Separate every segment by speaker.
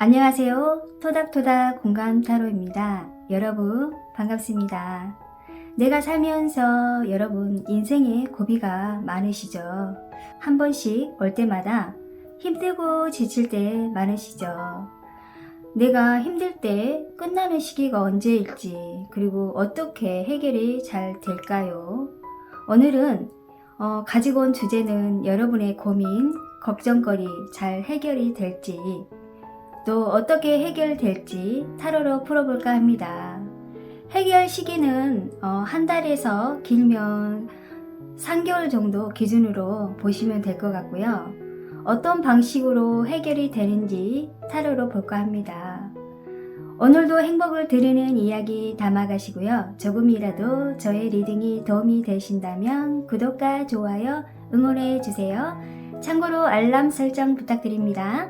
Speaker 1: 안녕하세요. 토닥토닥 공감 타로입니다. 여러분 반갑습니다. 내가 살면서 여러분 인생에 고비가 많으시죠? 한 번씩 올 때마다 힘들고 지칠 때 많으시죠? 내가 힘들 때 끝나는 시기가 언제일지, 그리고 어떻게 해결이 잘 될까요? 오늘은 가지고 온 주제는 여러분의 고민, 걱정거리 잘 해결이 될지, 또 어떻게 해결될지 타로로 풀어볼까 합니다. 해결 시기는 한 달에서 길면 3개월 정도 기준으로 보시면 될 것 같고요. 어떤 방식으로 해결이 되는지 타로로 볼까 합니다. 오늘도 행복을 드리는 이야기 담아가시고요. 조금이라도 저의 리딩이 도움이 되신다면 구독과 좋아요 응원해 주세요. 참고로 알람 설정 부탁드립니다.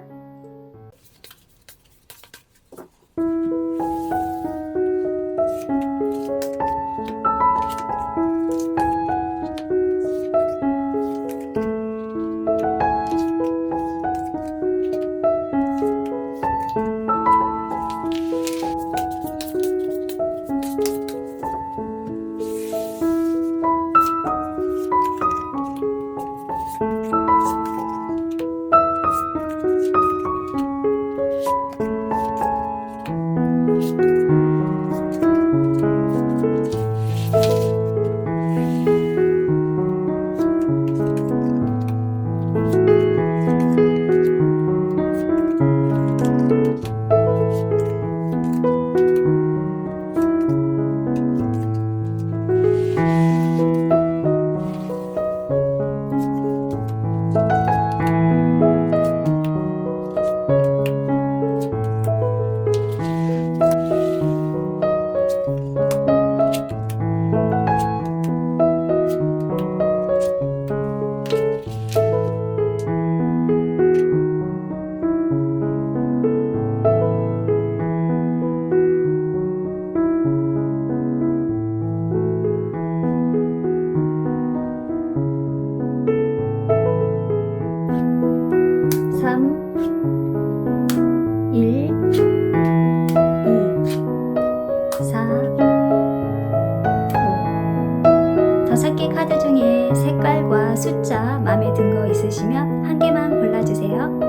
Speaker 1: 다섯 개 카드 중에 색깔과 숫자 마음에 든 거 있으시면 한 개만 골라주세요.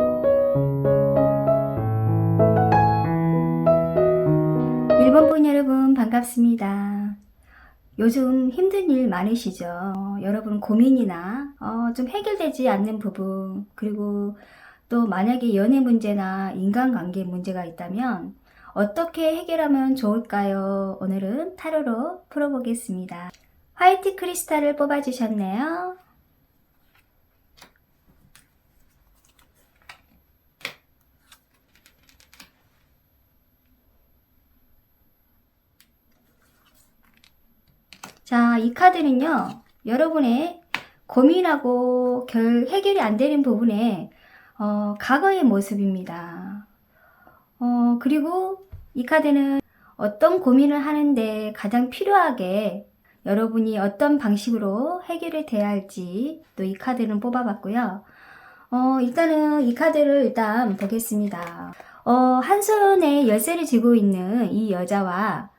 Speaker 1: 1번 분 여러분 반갑습니다. 요즘 힘든 일 많으시죠? 여러분 고민이나 좀 해결되지 않는 부분, 그리고 또 만약에 연애 문제나 인간관계 문제가 있다면 어떻게 해결하면 좋을까요? 오늘은 타로로 풀어보겠습니다. 화이트 크리스탈을 뽑아주셨네요. 자, 이 카드는요, 여러분의 고민하고 해결이 안 되는 부분에 과거의 모습입니다. 그리고 이 카드는 어떤 고민을 하는데 가장 필요하게 여러분이 어떤 방식으로 해결이 돼야 할지 또 이 카드는 뽑아봤고요. 일단은 이 카드를 일단 보겠습니다. 한 손에 열쇠를 쥐고 있는 이 여자와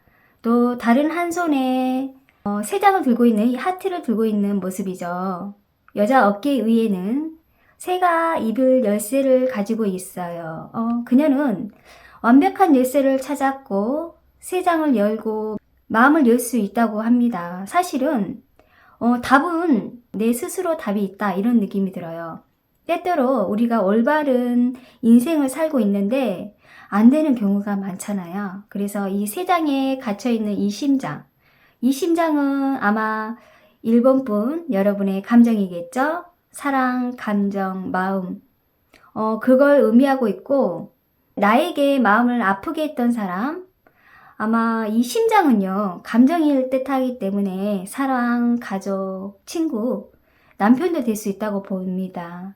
Speaker 1: 또 다른 한 손에 세 장을 들고 있는 이 하트를 들고 있는 모습이죠. 여자 어깨 위에는 새가 입을 열쇠를 가지고 있어요. 그녀는 완벽한 열쇠를 찾았고 세 장을 열고 마음을 열 수 있다고 합니다. 사실은 답은 내 스스로 답이 있다, 이런 느낌이 들어요. 때때로 우리가 올바른 인생을 살고 있는데 안 되는 경우가 많잖아요. 그래서 이 세 장에 갇혀있는 이 심장은 아마 1번 분 여러분의 감정이겠죠? 사랑, 감정, 마음, 그걸 의미하고 있고, 나에게 마음을 아프게 했던 사람, 아마 이 심장은요, 감정일 뜻하기 때문에 사랑, 가족, 친구, 남편도 될 수 있다고 봅니다.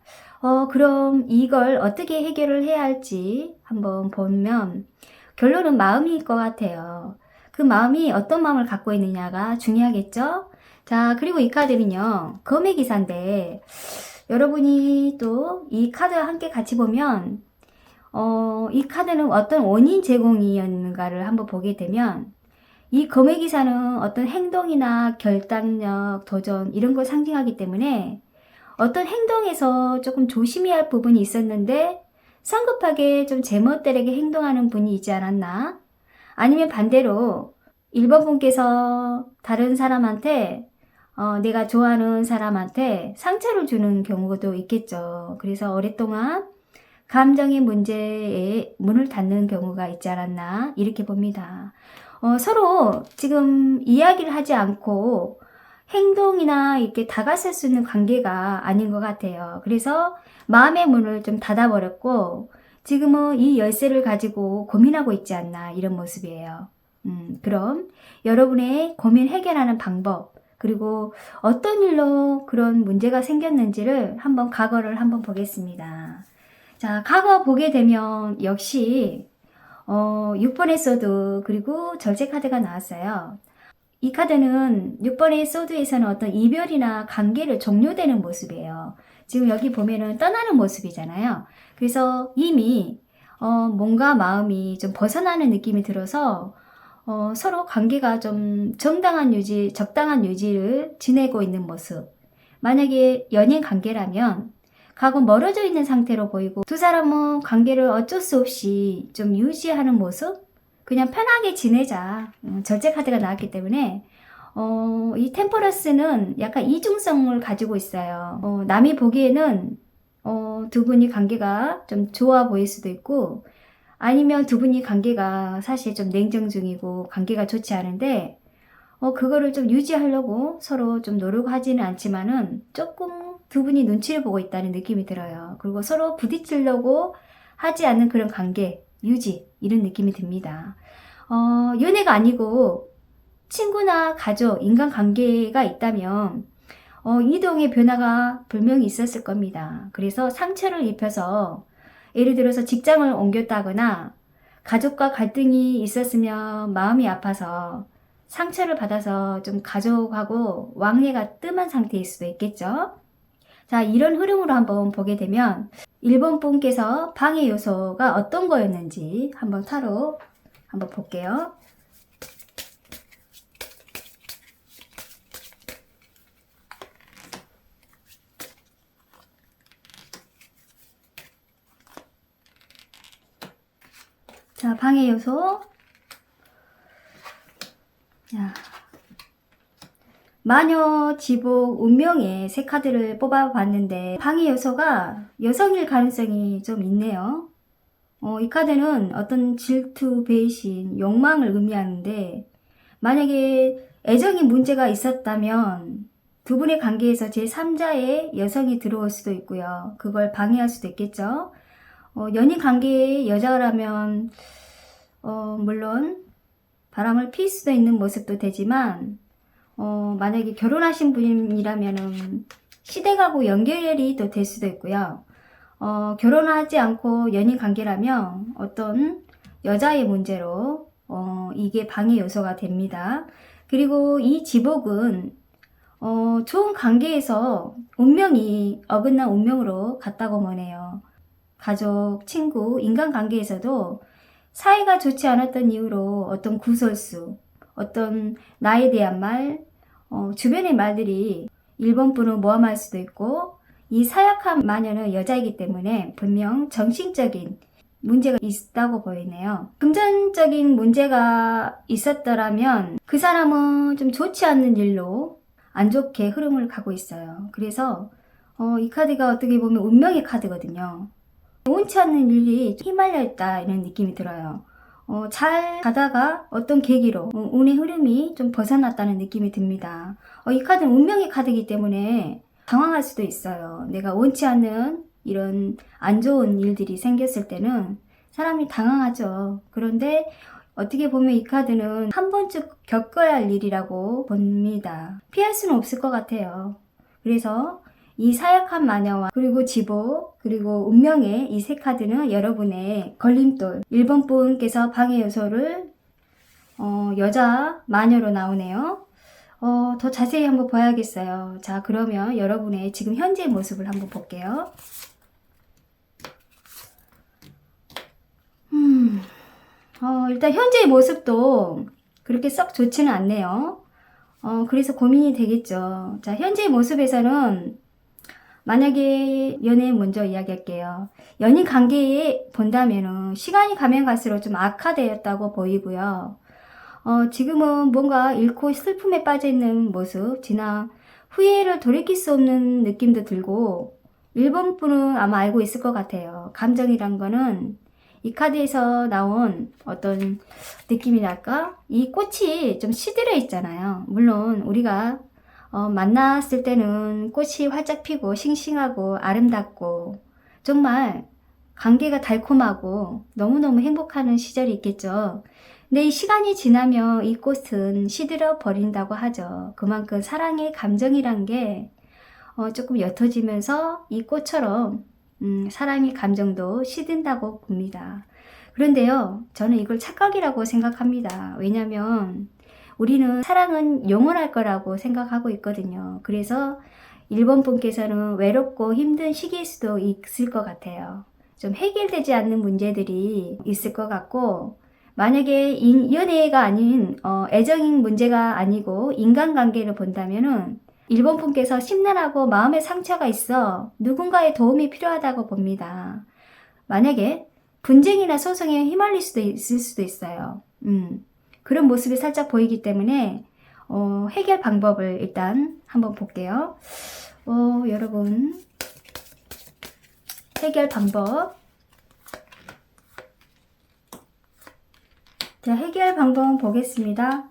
Speaker 1: 그럼 이걸 어떻게 해결을 해야 할지 한번 보면 결론은 마음일 것 같아요. 그 마음이 어떤 마음을 갖고 있느냐가 중요하겠죠? 자, 그리고 이 카드는요, 검의 기사인데 여러분이 또 이 카드와 함께 같이 보면 이 카드는 어떤 원인 제공이었는가를 한번 보게 되면 이 검의 기사는 어떤 행동이나 결단력, 도전 이런 걸 상징하기 때문에 어떤 행동에서 조금 조심해야 할 부분이 있었는데 성급하게 좀 제멋대로게 행동하는 분이 있지 않았나? 아니면 반대로 1번 분께서 다른 사람한테 내가 좋아하는 사람한테 상처를 주는 경우도 있겠죠. 그래서 오랫동안 감정의 문제에 문을 닫는 경우가 있지 않았나 이렇게 봅니다. 서로 지금 이야기를 하지 않고 행동이나 이렇게 다가설 수 있는 관계가 아닌 것 같아요. 그래서 마음의 문을 좀 닫아버렸고 지금은 이 열쇠를 가지고 고민하고 있지 않나 이런 모습이에요. 그럼 여러분의 고민 해결하는 방법 그리고 어떤 일로 그런 문제가 생겼는지를 한번 과거를 한번 보겠습니다. 자, 과거 보게 되면 역시 6번의 소드 그리고 절제 카드가 나왔어요. 이 카드는 6번의 소드에서는 어떤 이별이나 관계를 종료되는 모습이에요. 지금 여기 보면은 떠나는 모습이잖아요. 그래서 이미 몸과 마음이 좀 벗어나는 느낌이 들어서 서로 관계가 좀 정당한 유지, 적당한 유지를 지내고 있는 모습. 만약에 연인 관계라면 과거 멀어져 있는 상태로 보이고 두 사람은 관계를 어쩔 수 없이 좀 유지하는 모습? 그냥 편하게 지내자. 절제 카드가 나왔기 때문에 이 템퍼런스는 약간 이중성을 가지고 있어요. 남이 보기에는 두 분이 관계가 좀 좋아 보일 수도 있고 아니면 두 분이 관계가 사실 좀 냉정 중이고 관계가 좋지 않은데 그거를 좀 유지하려고 서로 좀 노력하지는 않지만은 조금 두 분이 눈치를 보고 있다는 느낌이 들어요. 그리고 서로 부딪히려고 하지 않는 그런 관계, 유지, 이런 느낌이 듭니다. 연애가 아니고 친구나 가족, 인간관계가 있다면 이동의 변화가 분명히 있었을 겁니다. 그래서 상처를 입혀서 예를 들어서 직장을 옮겼다거나 가족과 갈등이 있었으면 마음이 아파서 상처를 받아서 좀 가족하고 왕래가 뜸한 상태일 수도 있겠죠. 자, 이런 흐름으로 한번 보게 되면 1번 분께서 방해 요소가 어떤 거였는지 한번 타로 한번 볼게요. 자, 방해 요소. 자, 마녀, 지복, 운명의 세 카드를 뽑아봤는데 방해 요소가 여성일 가능성이 좀 있네요. 이 카드는 어떤 질투, 배신, 욕망을 의미하는데 만약에 애정이 문제가 있었다면 두 분의 관계에서 제3자의 여성이 들어올 수도 있고요. 그걸 방해할 수도 있겠죠. 연인 관계의 여자라면 물론 바람을 필 수도 있는 모습도 되지만 만약에 결혼하신 분이라면은 시댁하고 연결이 또 될 수도 있고요. 결혼하지 않고 연인 관계라면 어떤 여자의 문제로 이게 방해 요소가 됩니다. 그리고 이 지복은 좋은 관계에서 운명이 어긋난 운명으로 갔다고 보네요. 가족, 친구, 인간관계에서도 사이가 좋지 않았던 이유로 어떤 구설수, 어떤 나에 대한 말, 주변의 말들이 1번 분을 모함할 수도 있고 이 사약한 마녀는 여자이기 때문에 분명 정신적인 문제가 있다고 보이네요. 금전적인 문제가 있었더라면 그 사람은 좀 좋지 않는 일로 안 좋게 흐름을 가고 있어요. 그래서 이 카드가 어떻게 보면 운명의 카드거든요. 원치 않는 일이 휘말려 있다 이런 느낌이 들어요. 잘 가다가 어떤 계기로 운의 흐름이 좀 벗어났다는 느낌이 듭니다. 이 카드는 운명의 카드이기 때문에 당황할 수도 있어요. 내가 원치 않는 이런 안 좋은 일들이 생겼을 때는 사람이 당황하죠. 그런데 어떻게 보면 이 카드는 한 번쯤 겪어야 할 일이라고 봅니다. 피할 수는 없을 것 같아요. 그래서 이 사약한 마녀와 그리고 지복 그리고 운명의 이 세 카드는 여러분의 걸림돌 1번 분께서 방해 요소를 여자 마녀로 나오네요. 더 자세히 한번 봐야겠어요. 자, 그러면 여러분의 지금 현재 모습을 한번 볼게요. 일단 현재의 모습도 그렇게 썩 좋지는 않네요. 그래서 고민이 되겠죠. 자, 현재의 모습에서는 만약에 연애 먼저 이야기할게요. 연인 관계에 본다면은 시간이 가면 갈수록 좀 악화되었다고 보이고요. 지금은 뭔가 잃고 슬픔에 빠져 있는 모습, 지나 후회를 돌이킬 수 없는 느낌도 들고, 일본 분은 아마 알고 있을 것 같아요. 감정이란 거는 이 카드에서 나온 어떤 느낌이랄까? 이 꽃이 좀 시들어 있잖아요. 물론 우리가 만났을 때는 꽃이 활짝 피고 싱싱하고 아름답고 정말 관계가 달콤하고 너무너무 행복하는 시절이 있겠죠. 근데 이 시간이 지나면 이 꽃은 시들어 버린다고 하죠. 그만큼 사랑의 감정이란 게 조금 옅어지면서 이 꽃처럼 사랑의 감정도 시든다고 봅니다. 그런데요, 저는 이걸 착각이라고 생각합니다. 왜냐면 우리는 사랑은 영원할 거라고 생각하고 있거든요. 그래서 1번 분께서는 외롭고 힘든 시기일 수도 있을 것 같아요. 좀 해결되지 않는 문제들이 있을 것 같고, 만약에 연애가 아닌 애정인 문제가 아니고 인간관계를 본다면은 1번 분께서 심란하고 마음의 상처가 있어 누군가의 도움이 필요하다고 봅니다. 만약에 분쟁이나 소송에 휘말릴 수도 있을 수도 있어요. 그런 모습이 살짝 보이기 때문에 해결 방법을 일단 한번 볼게요. 여러분, 해결 방법. 자, 해결 방법 보겠습니다.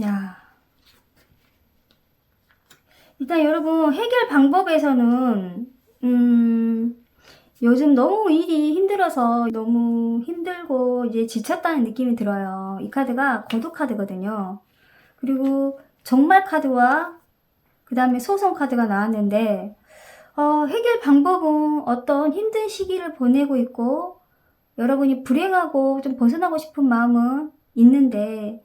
Speaker 1: 야. 일단 여러분, 해결 방법에서는 요즘 너무 일이 힘들어서 너무 힘들고 이제 지쳤다는 느낌이 들어요. 이 카드가 고독 카드거든요. 그리고 정말 카드와 그 다음에 소송 카드가 나왔는데 해결 방법은 어떤 힘든 시기를 보내고 있고 여러분이 불행하고 좀 벗어나고 싶은 마음은 있는데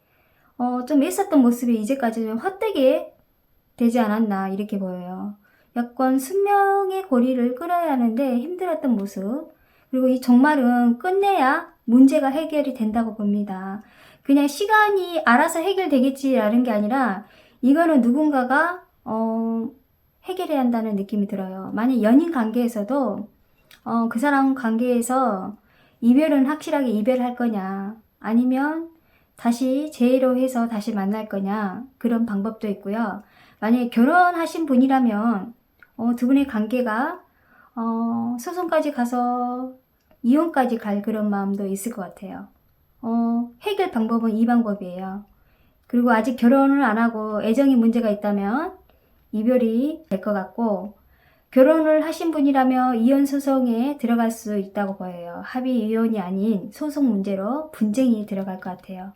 Speaker 1: 좀 있었던 모습이 이제까지는 헛되게 되지 않았나 이렇게 보여요. 약간 숙명의 고리를 끌어야 하는데 힘들었던 모습. 그리고 이 종말은 끝내야 문제가 해결이 된다고 봅니다. 그냥 시간이 알아서 해결되겠지라는 게 아니라 이거는 누군가가 해결해야 한다는 느낌이 들어요. 만약 연인 관계에서도 그 사람 관계에서 이별은 확실하게 이별할 거냐 아니면 다시 재회로 해서 다시 만날 거냐 그런 방법도 있고요. 만약에 결혼하신 분이라면 두 분의 관계가 소송까지 가서 이혼까지 갈 그런 마음도 있을 것 같아요. 해결 방법은 이 방법이에요. 그리고 아직 결혼을 안 하고 애정이 문제가 있다면 이별이 될 것 같고, 결혼을 하신 분이라면 이혼 소송에 들어갈 수 있다고 보여요. 합의 이혼이 아닌 소송 문제로 분쟁이 들어갈 것 같아요.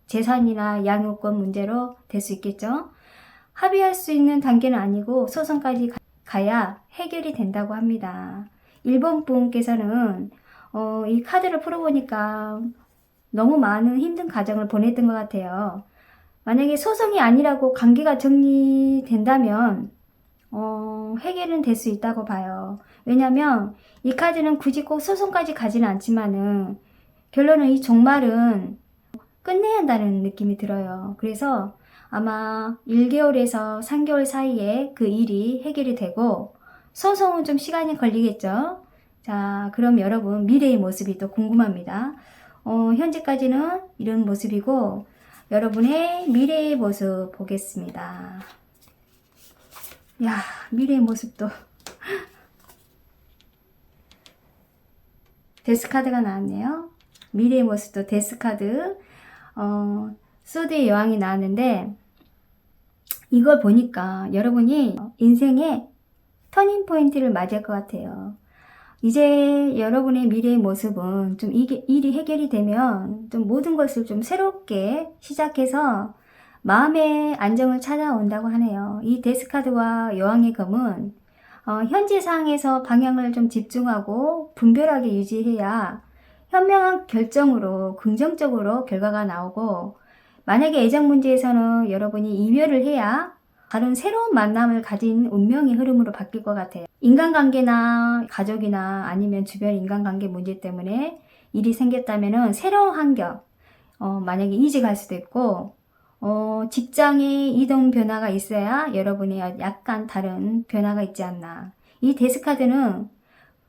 Speaker 1: 재산이나 양육권 문제로 될 수 있겠죠. 합의할 수 있는 단계는 아니고 소송까지 가야 해결이 된다고 합니다. 1번 분께서는 이 카드를 풀어보니까 너무 많은 힘든 과정을 보냈던 것 같아요. 만약에 소송이 아니라고 관계가 정리된다면 해결은 될 수 있다고 봐요. 왜냐면 이 카드는 굳이 꼭 소송까지 가지는 않지만은 결론은 이 종말은 끝내야 한다는 느낌이 들어요. 그래서 아마 1개월에서 3개월 사이에 그 일이 해결이 되고 소송은 좀 시간이 걸리겠죠. 자, 그럼 여러분 미래의 모습이 또 궁금합니다. 현재까지는 이런 모습이고 여러분의 미래의 모습 보겠습니다. 야, 미래의 모습도 데스카드가 나왔네요. 미래의 모습도 데스카드 소드의 여왕이 나왔는데 이걸 보니까 여러분이 인생의 터닝포인트를 맞을 것 같아요. 이제 여러분의 미래의 모습은 좀 일이 해결이 되면 좀 모든 것을 좀 새롭게 시작해서 마음의 안정을 찾아온다고 하네요. 이 데스카드와 여왕의 검은 현재 상황에서 방향을 좀 집중하고 분별하게 유지해야 현명한 결정으로 긍정적으로 결과가 나오고, 만약에 애정 문제에서는 여러분이 이별을 해야 다른 새로운 만남을 가진 운명의 흐름으로 바뀔 것 같아요. 인간관계나 가족이나 아니면 주변 인간관계 문제 때문에 일이 생겼다면은 새로운 환경, 만약에 이직할 수도 있고, 직장의 이동 변화가 있어야 여러분이 약간 다른 변화가 있지 않나. 이 데스카드는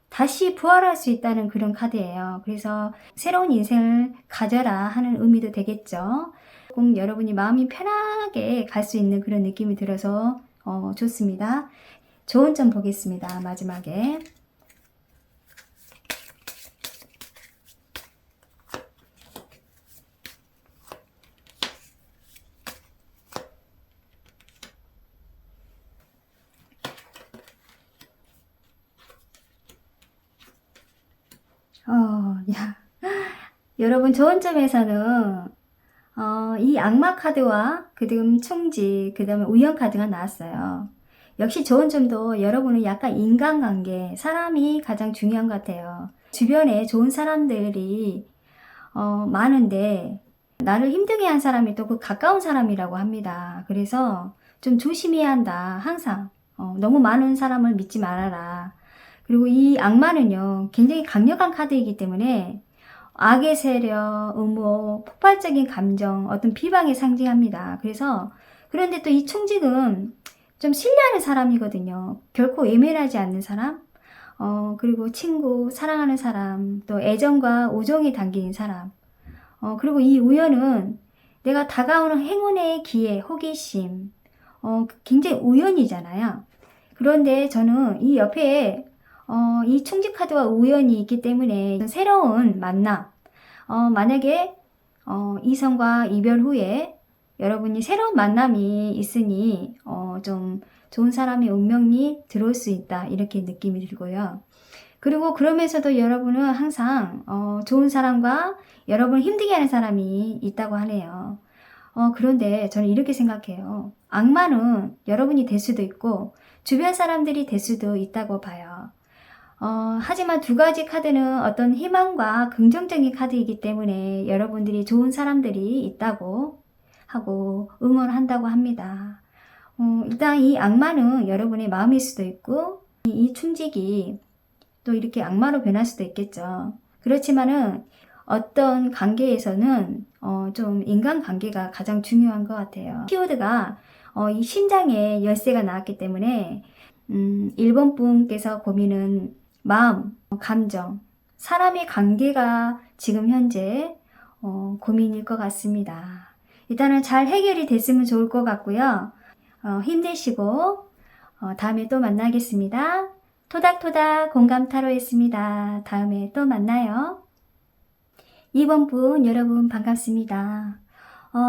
Speaker 1: 다시 부활할 수 있다는 그런 카드예요. 그래서 새로운 인생을 가져라 하는 의미도 되겠죠. 꼭 여러분이 마음이 편하게 갈 수 있는 그런 느낌이 들어서 좋습니다. 좋은 점 보겠습니다. 마지막에. 야. 여러분 좋은 점에서는 이 악마 카드와 그다음 충지, 그 다음에 우연 카드가 나왔어요. 역시 좋은 점도 여러분은 약간 인간관계, 사람이 가장 중요한 것 같아요. 주변에 좋은 사람들이 많은데 나를 힘들게 한 사람이 또 그 가까운 사람이라고 합니다. 그래서 좀 조심해야 한다. 항상 너무 많은 사람을 믿지 말아라. 그리고 이 악마는요 굉장히 강력한 카드이기 때문에 악의 세력, 음모, 폭발적인 감정, 어떤 비방에 상징합니다. 그래서 그런데 또 이 충직은 좀 신뢰하는 사람이거든요. 결코 외면하지 않는 사람, 그리고 친구, 사랑하는 사람, 또 애정과 우정이 담긴 사람. 그리고 이 우연은 내가 다가오는 행운의 기회, 호기심, 굉장히 우연이잖아요. 그런데 저는 이 옆에 이 충직 카드와 우연이 있기 때문에 새로운 만남, 만약에 이성과 이별 후에 여러분이 새로운 만남이 있으니 좀 좋은 사람의 운명이 들어올 수 있다 이렇게 느낌이 들고요. 그리고 그러면서도 여러분은 항상 좋은 사람과 여러분을 힘들게 하는 사람이 있다고 하네요. 그런데 저는 이렇게 생각해요. 악마는 여러분이 될 수도 있고 주변 사람들이 될 수도 있다고 봐요. 하지만 두 가지 카드는 어떤 희망과 긍정적인 카드이기 때문에 여러분들이 좋은 사람들이 있다고 하고 응원한다고 합니다. 일단 이 악마는 여러분의 마음일 수도 있고 이 충직이 또 이렇게 악마로 변할 수도 있겠죠. 그렇지만은 어떤 관계에서는 좀 인간관계가 가장 중요한 것 같아요. 키워드가 이 심장에 열쇠가 나왔기 때문에 1번 분께서 고민은 마음, 감정, 사람의 관계가 지금 현재 고민일 것 같습니다. 일단은 잘 해결이 됐으면 좋을 것 같고요. 힘내시고 다음에 또 만나겠습니다. 토닥토닥 공감 타로였습니다. 다음에 또 만나요. 2번 분 여러분 반갑습니다.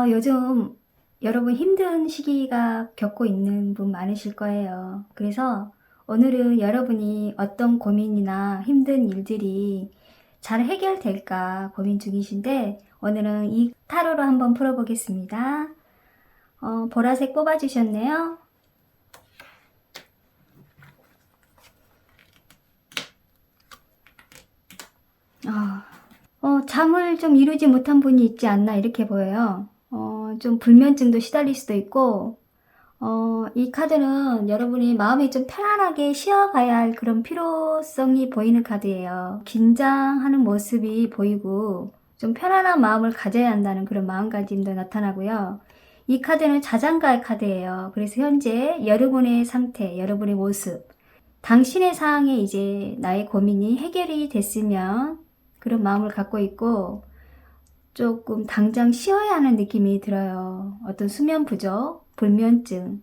Speaker 1: 요즘 여러분 힘든 시기가 겪고 있는 분 많으실 거예요. 그래서 오늘은 여러분이 어떤 고민이나 힘든 일들이 잘 해결될까 고민 중이신데 오늘은 이 타로로 한번 풀어보겠습니다. 보라색 뽑아주셨네요. 잠을 좀 이루지 못한 분이 있지 않나 이렇게 보여요. 좀 불면증도 시달릴 수도 있고 이 카드는 여러분이 마음이 좀 편안하게 쉬어가야 할 그런 필요성이 보이는 카드예요. 긴장하는 모습이 보이고 좀 편안한 마음을 가져야 한다는 그런 마음가짐도 나타나고요. 이 카드는 자장가의 카드예요. 그래서 현재 여러분의 상태, 여러분의 모습, 당신의 상황에 이제 나의 고민이 해결이 됐으면 그런 마음을 갖고 있고 조금 당장 쉬어야 하는 느낌이 들어요. 어떤 수면 부족, 불면증,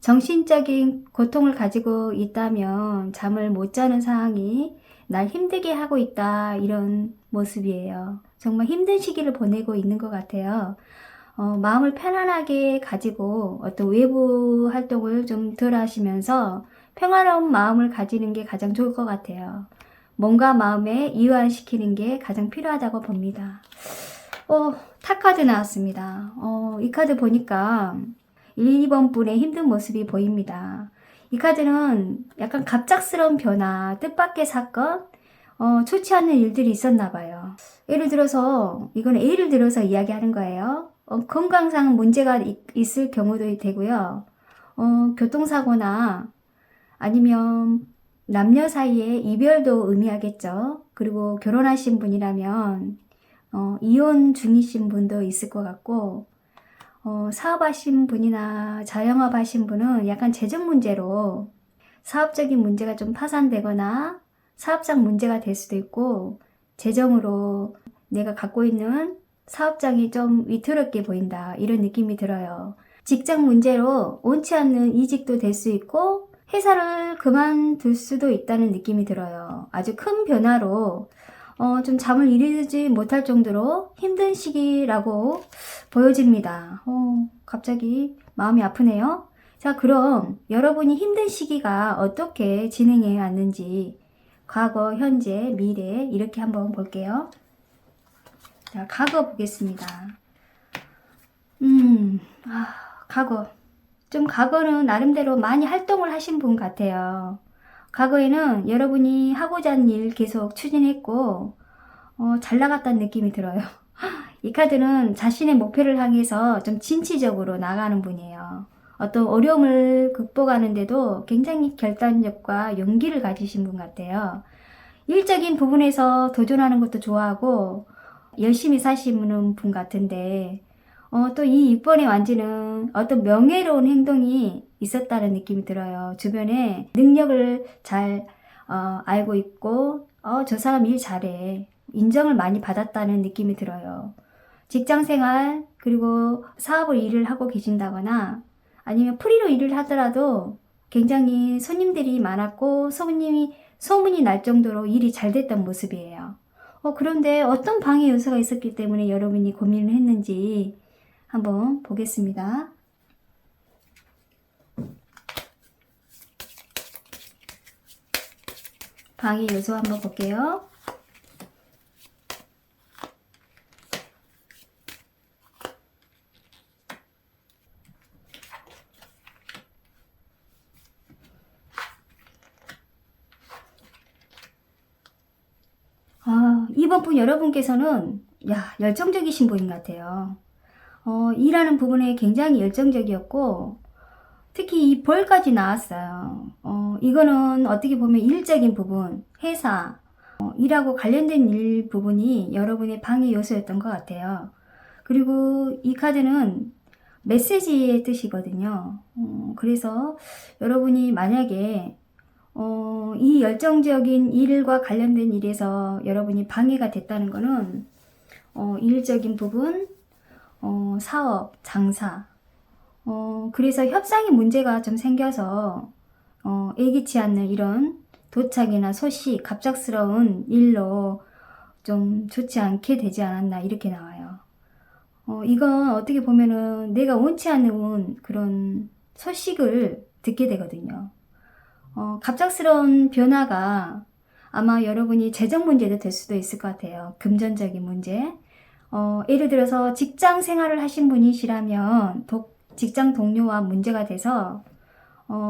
Speaker 1: 정신적인 고통을 가지고 있다면 잠을 못 자는 상황이 날 힘들게 하고 있다 이런 모습이에요. 정말 힘든 시기를 보내고 있는 것 같아요. 마음을 편안하게 가지고 어떤 외부 활동을 좀 덜 하시면서 평화로운 마음을 가지는 게 가장 좋을 것 같아요. 몸과 마음에 이완시키는 게 가장 필요하다고 봅니다. 타 카드 나왔습니다. 이 카드 보니까 1, 2번 분의 힘든 모습이 보입니다. 이 카드는 약간 갑작스러운 변화, 뜻밖의 사건, 좋지 않은 일들이 있었나 봐요. 예를 들어서 이건 예를 들어서 이야기하는 거예요. 건강상 문제가 있을 경우도 되고요. 교통사고나 아니면 남녀 사이에 이별도 의미하겠죠. 그리고 결혼하신 분이라면 이혼 중이신 분도 있을 것 같고, 사업하신 분이나 자영업 하신 분은 약간 재정 문제로 사업적인 문제가 좀 파산되거나 사업상 문제가 될 수도 있고, 재정으로 내가 갖고 있는 사업장이 좀 위태롭게 보인다, 이런 느낌이 들어요. 직장 문제로 원치 않는 이직도 될 수 있고 회사를 그만둘 수도 있다는 느낌이 들어요. 아주 큰 변화로 좀 잠을 이루지 못할 정도로 힘든 시기라고 보여집니다. 갑자기 마음이 아프네요. 자, 그럼 여러분이 힘든 시기가 어떻게 진행해 왔는지 과거, 현재, 미래 이렇게 한번 볼게요. 자, 과거 보겠습니다. 과거. 좀 과거는 나름대로 많이 활동을 하신 분 같아요. 과거에는 여러분이 하고자 하는 일 계속 추진했고, 잘 나갔다는 느낌이 들어요. 이 카드는 자신의 목표를 향해서 좀 진취적으로 나가는 분이에요. 어떤 어려움을 극복하는데도 굉장히 결단력과 용기를 가지신 분 같아요. 일적인 부분에서 도전하는 것도 좋아하고, 열심히 사시는 분 같은데, 또 이 6번의 완지는 어떤 명예로운 행동이 있었다는 느낌이 들어요. 주변에 능력을 잘 알고 있고, 저 사람 일 잘해. 인정을 많이 받았다는 느낌이 들어요. 직장 생활, 그리고 사업을 일을 하고 계신다거나, 아니면 프리로 일을 하더라도 굉장히 손님들이 많았고, 소문이 날 정도로 일이 잘 됐던 모습이에요. 그런데 어떤 방해 요소가 있었기 때문에 여러분이 고민을 했는지 한번 보겠습니다. 방해 요소 한번 볼게요. 이번 분 여러분께서는 열정적이신 분인 것 같아요. 일하는 부분에 굉장히 열정적이었고, 특히 이 벌까지 나왔어요. 이거는 어떻게 보면 일적인 부분, 회사, 일하고 관련된 일 부분이 여러분의 방해 요소였던 것 같아요. 그리고 이 카드는 메시지의 뜻이거든요. 그래서 여러분이 만약에 이 열정적인 일과 관련된 일에서 여러분이 방해가 됐다는 거는 일적인 부분, 사업, 장사, 그래서 협상의 문제가 좀 생겨서 예기치 않는 이런 도착이나 소식, 갑작스러운 일로 좀 좋지 않게 되지 않았나, 이렇게 나와요. 이건 어떻게 보면은 내가 원치 않는 그런 소식을 듣게 되거든요. 갑작스러운 변화가 아마 여러분이 재정 문제도 될 수도 있을 것 같아요. 금전적인 문제. 예를 들어서 직장 생활을 하신 분이시라면 직장 동료와 문제가 돼서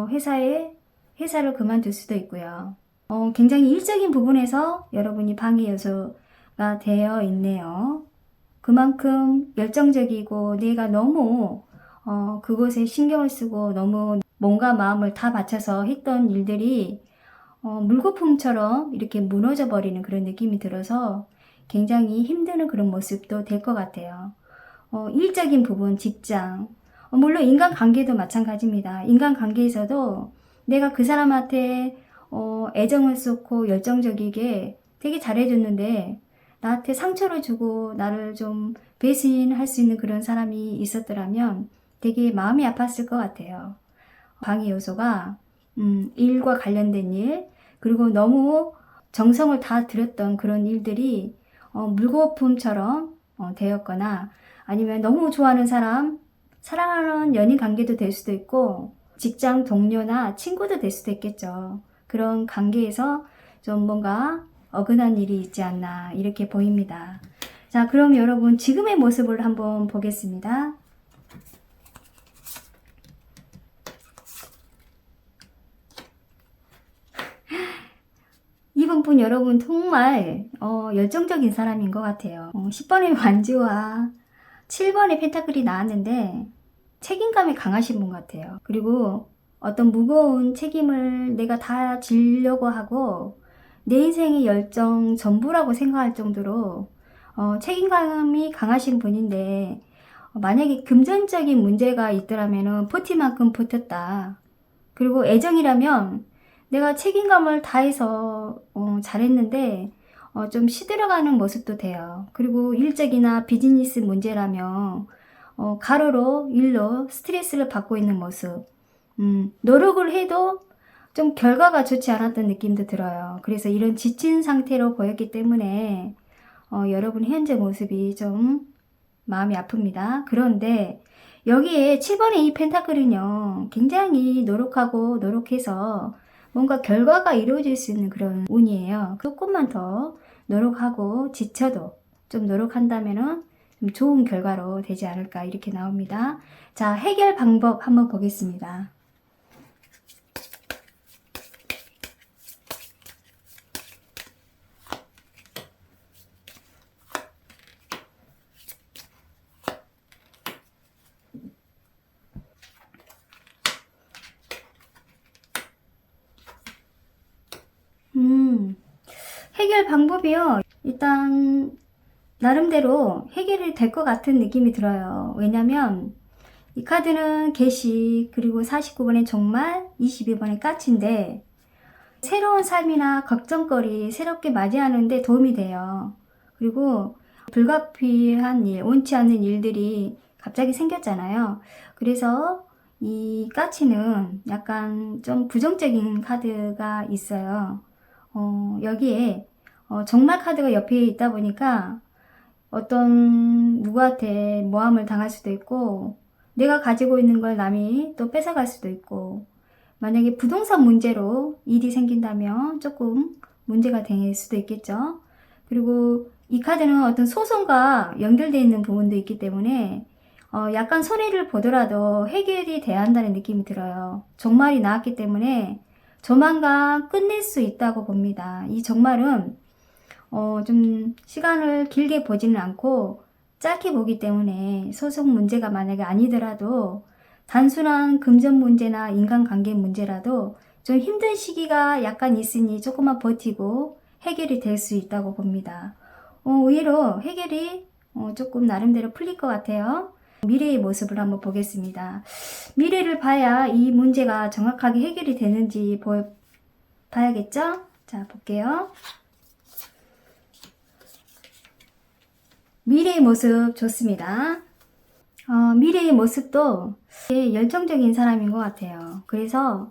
Speaker 1: 회사를 그만둘 수도 있고요. 굉장히 일적인 부분에서 여러분이 방해 요소가 되어 있네요. 그만큼 열정적이고 내가 너무 그곳에 신경을 쓰고 너무 몸과 마음을 다 바쳐서 했던 일들이 물거품처럼 이렇게 무너져 버리는 그런 느낌이 들어서 굉장히 힘드는 그런 모습도 될 것 같아요. 일적인 부분, 직장, 물론 인간관계도 마찬가지입니다. 인간관계에서도 내가 그 사람한테 애정을 쏟고 열정적이게 되게 잘해줬는데 나한테 상처를 주고 나를 좀 배신할 수 있는 그런 사람이 있었더라면 되게 마음이 아팠을 것 같아요. 방해 요소가 일과 관련된 일, 그리고 너무 정성을 다 들였던 그런 일들이 물거품처럼 되었거나, 아니면 너무 좋아하는 사람, 사랑하는 연인 관계도 될 수도 있고, 직장 동료나 친구도 될 수도 있겠죠. 그런 관계에서 좀 뭔가 어긋난 일이 있지 않나, 이렇게 보입니다. 자, 그럼 여러분 지금의 모습을 한번 보겠습니다. 이번 분 여러분 정말 열정적인 사람인 것 같아요. 10번의 완주와 7번의 펜타클이 나왔는데 책임감이 강하신 분 같아요. 그리고 어떤 무거운 책임을 내가 다 지려고 하고 내 인생의 열정 전부라고 생각할 정도로 책임감이 강하신 분인데 만약에 금전적인 문제가 있더라면 버틸 만큼 버텼다. 그리고 애정이라면 내가 책임감을 다해서 잘했는데 좀 시들어가는 모습도 돼요. 그리고 일적이나 비즈니스 문제라면 가로로 일로 스트레스를 받고 있는 모습. 노력을 해도 좀 결과가 좋지 않았던 느낌도 들어요. 그래서 이런 지친 상태로 보였기 때문에 여러분 현재 모습이 좀 마음이 아픕니다. 그런데 여기에 7번의 이 펜타클은요, 굉장히 노력하고 노력해서 뭔가 결과가 이루어질 수 있는 그런 운이에요. 조금만 더 노력하고 지쳐도 좀 노력한다면은 좀 좋은 결과로 되지 않을까 이렇게 나옵니다. 자, 해결 방법 한번 보겠습니다. 해결 방법이요. 일단 나름대로 해결이 될 것 같은 느낌이 들어요. 왜냐면 이 카드는 개시, 그리고 49번의 종말, 22번의 까치인데 새로운 삶이나 걱정거리 새롭게 맞이하는데 도움이 돼요. 그리고 불가피한 일, 원치 않는 일들이 갑자기 생겼잖아요. 그래서 이 까치는 약간 좀 부정적인 카드가 있어요. 여기에 정말 카드가 옆에 있다 보니까 어떤 누구한테 모함을 당할 수도 있고 내가 가지고 있는 걸 남이 또 뺏어갈 수도 있고 만약에 부동산 문제로 일이 생긴다면 조금 문제가 될 수도 있겠죠. 그리고 이 카드는 어떤 소송과 연결되어 있는 부분도 있기 때문에 약간 손해를 보더라도 해결이 돼야 한다는 느낌이 들어요. 종말이 나왔기 때문에 조만간 끝낼 수 있다고 봅니다. 이 종말은 좀 시간을 길게 보지는 않고 짧게 보기 때문에 소송 문제가 만약에 아니더라도 단순한 금전 문제나 인간관계 문제라도 좀 힘든 시기가 약간 있으니 조금만 버티고 해결이 될 수 있다고 봅니다. 의외로 해결이 조금 나름대로 풀릴 것 같아요. 미래의 모습을 한번 보겠습니다. 미래를 봐야 이 문제가 정확하게 해결이 되는지 봐야겠죠? 자, 볼게요. 미래의 모습 좋습니다. 미래의 모습도 열정적인 사람인 것 같아요. 그래서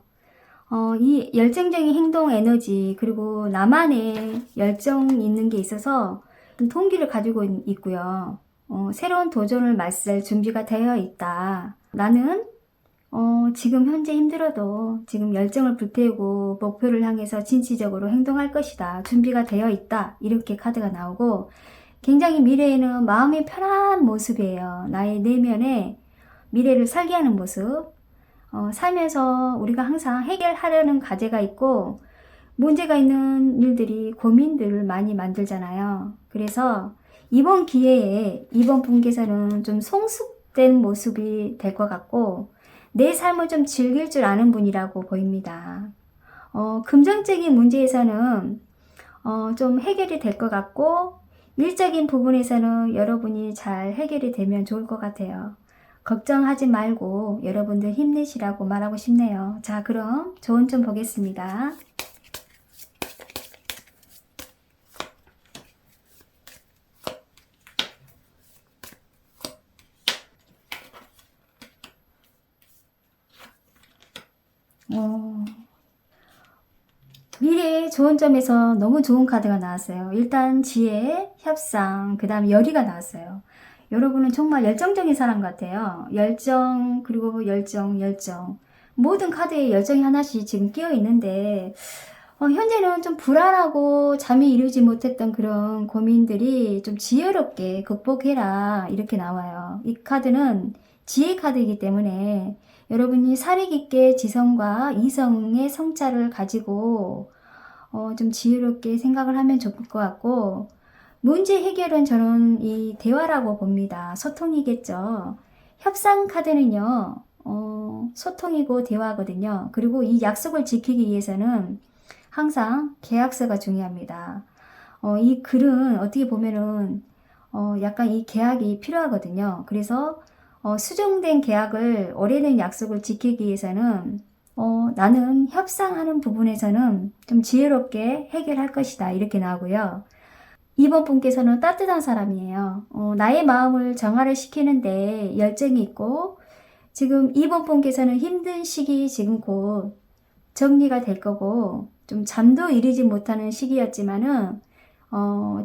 Speaker 1: 이 열정적인 행동 에너지 그리고 나만의 열정 있는 게 있어서 동기를 가지고 있고요. 새로운 도전을 맞설 준비가 되어 있다. 나는 지금 현재 힘들어도 지금 열정을 불태우고 목표를 향해서 진취적으로 행동할 것이다. 준비가 되어 있다. 이렇게 카드가 나오고 굉장히 미래에는 마음이 편한 모습이에요. 나의 내면에 미래를 설계하는 모습. 살면서 우리가 항상 해결하려는 과제가 있고 문제가 있는 일들이 고민들을 많이 만들잖아요. 그래서 이번 기회에 이번 분께서는 좀 성숙된 모습이 될 것 같고 내 삶을 좀 즐길 줄 아는 분이라고 보입니다. 금전적인 문제에서는 좀 해결이 될 것 같고 일적인 부분에서는 여러분이 잘 해결이 되면 좋을 것 같아요. 걱정하지 말고 여러분들 힘내시라고 말하고 싶네요. 자, 그럼 조언 좀 보겠습니다. 미래의 좋은 점에서 너무 좋은 카드가 나왔어요. 일단 지혜, 협상, 그 다음에 열의가 나왔어요. 여러분은 정말 열정적인 사람 같아요. 열정, 그리고 열정. 모든 카드에 열정이 하나씩 지금 끼어 있는데 현재는 좀 불안하고 잠이 이루지 못했던 그런 고민들이 좀 지혜롭게 극복해라 이렇게 나와요. 이 카드는 지혜 카드이기 때문에 여러분이 사리 깊게 지성과 이성의 성찰을 가지고 좀 지혜롭게 생각을 하면 좋을 것 같고 문제 해결은 저는 이 대화라고 봅니다. 소통이겠죠. 협상 카드는요. 소통이고 대화거든요. 그리고 이 약속을 지키기 위해서는 항상 계약서가 중요합니다. 이 글은 어떻게 보면은 약간 이 계약이 필요하거든요. 그래서 수정된 계약을 오래된 약속을 지키기 위해서는 나는 협상하는 부분에서는 좀 지혜롭게 해결할 것이다 이렇게 나오고요. 2번 분께서는 따뜻한 사람이에요. 나의 마음을 정화를 시키는데 열정이 있고 지금 2번 분께서는 힘든 시기 지금 곧 정리가 될 거고 좀 잠도 이르지 못하는 시기였지만은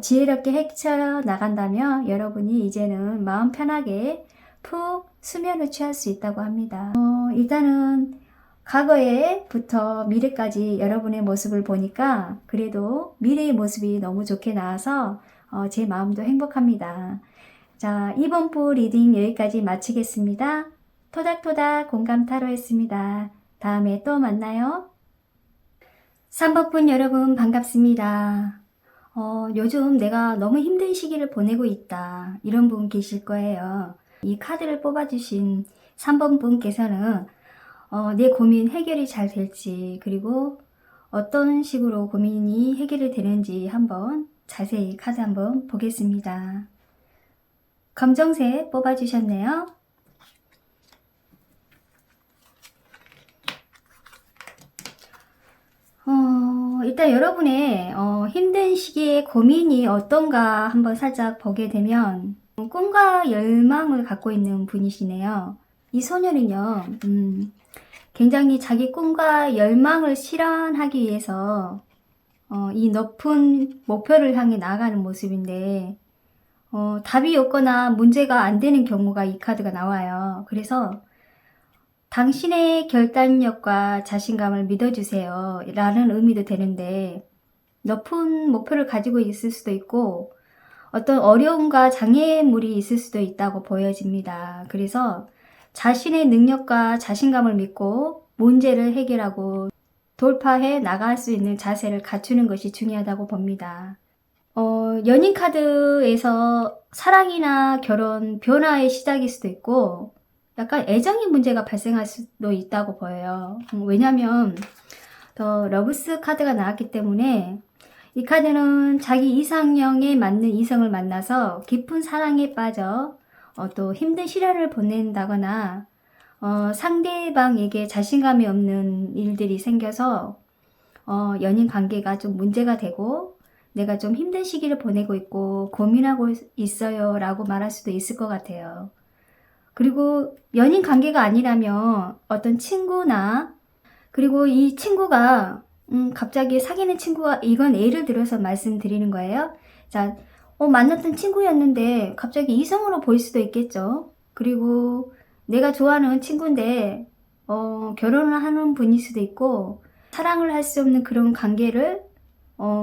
Speaker 1: 지혜롭게 헤쳐나간다면 여러분이 이제는 마음 편하게 푹 수면을 취할 수 있다고 합니다. 일단은 과거에부터 미래까지 여러분의 모습을 보니까 그래도 미래의 모습이 너무 좋게 나와서 제 마음도 행복합니다. 자, 이번 부 리딩 여기까지 마치겠습니다. 토닥토닥 공감 타로였습니다. 다음에 또 만나요. 3번 분 여러분 반갑습니다. 요즘 내가 너무 힘든 시기를 보내고 있다. 이런 분 계실 거예요. 이 카드를 뽑아주신 3번 분께서는 내 고민 해결이 잘 될지 그리고 어떤 식으로 고민이 해결이 되는지 한번 자세히 카드 한번 보겠습니다. 검정색 뽑아주셨네요. 일단 여러분의 힘든 시기에 고민이 어떤가 한번 살짝 보게 되면 꿈과 열망을 갖고 있는 분이시네요. 이 소녀는요, 굉장히 자기 꿈과 열망을 실현하기 위해서 이 높은 목표를 향해 나아가는 모습인데 답이 없거나 문제가 안 되는 경우가 이 카드가 나와요. 그래서 당신의 결단력과 자신감을 믿어주세요 라는 의미도 되는데 높은 목표를 가지고 있을 수도 있고 어떤 어려움과 장애물이 있을 수도 있다고 보여집니다. 그래서 자신의 능력과 자신감을 믿고 문제를 해결하고 돌파해 나갈 수 있는 자세를 갖추는 것이 중요하다고 봅니다. 연인 카드에서 사랑이나 결혼, 변화의 시작일 수도 있고 약간 애정의 문제가 발생할 수도 있다고 보여요. 왜냐면 더 러브스 카드가 나왔기 때문에 이 카드는 자기 이상형에 맞는 이성을 만나서 깊은 사랑에 빠져 또 힘든 시련을 보낸다거나 상대방에게 자신감이 없는 일들이 생겨서 연인 관계가 좀 문제가 되고 내가 좀 힘든 시기를 보내고 있고 고민하고 있어요 라고 말할 수도 있을 것 같아요. 그리고 연인 관계가 아니라면 어떤 친구나 그리고 이 친구가 갑자기 사귀는 친구가 이건 예를 들어서 말씀드리는 거예요. 자, 만났던 친구였는데 갑자기 이성으로 보일 수도 있겠죠. 그리고 내가 좋아하는 친구인데 결혼을 하는 분일 수도 있고 사랑을 할 수 없는 그런 관계를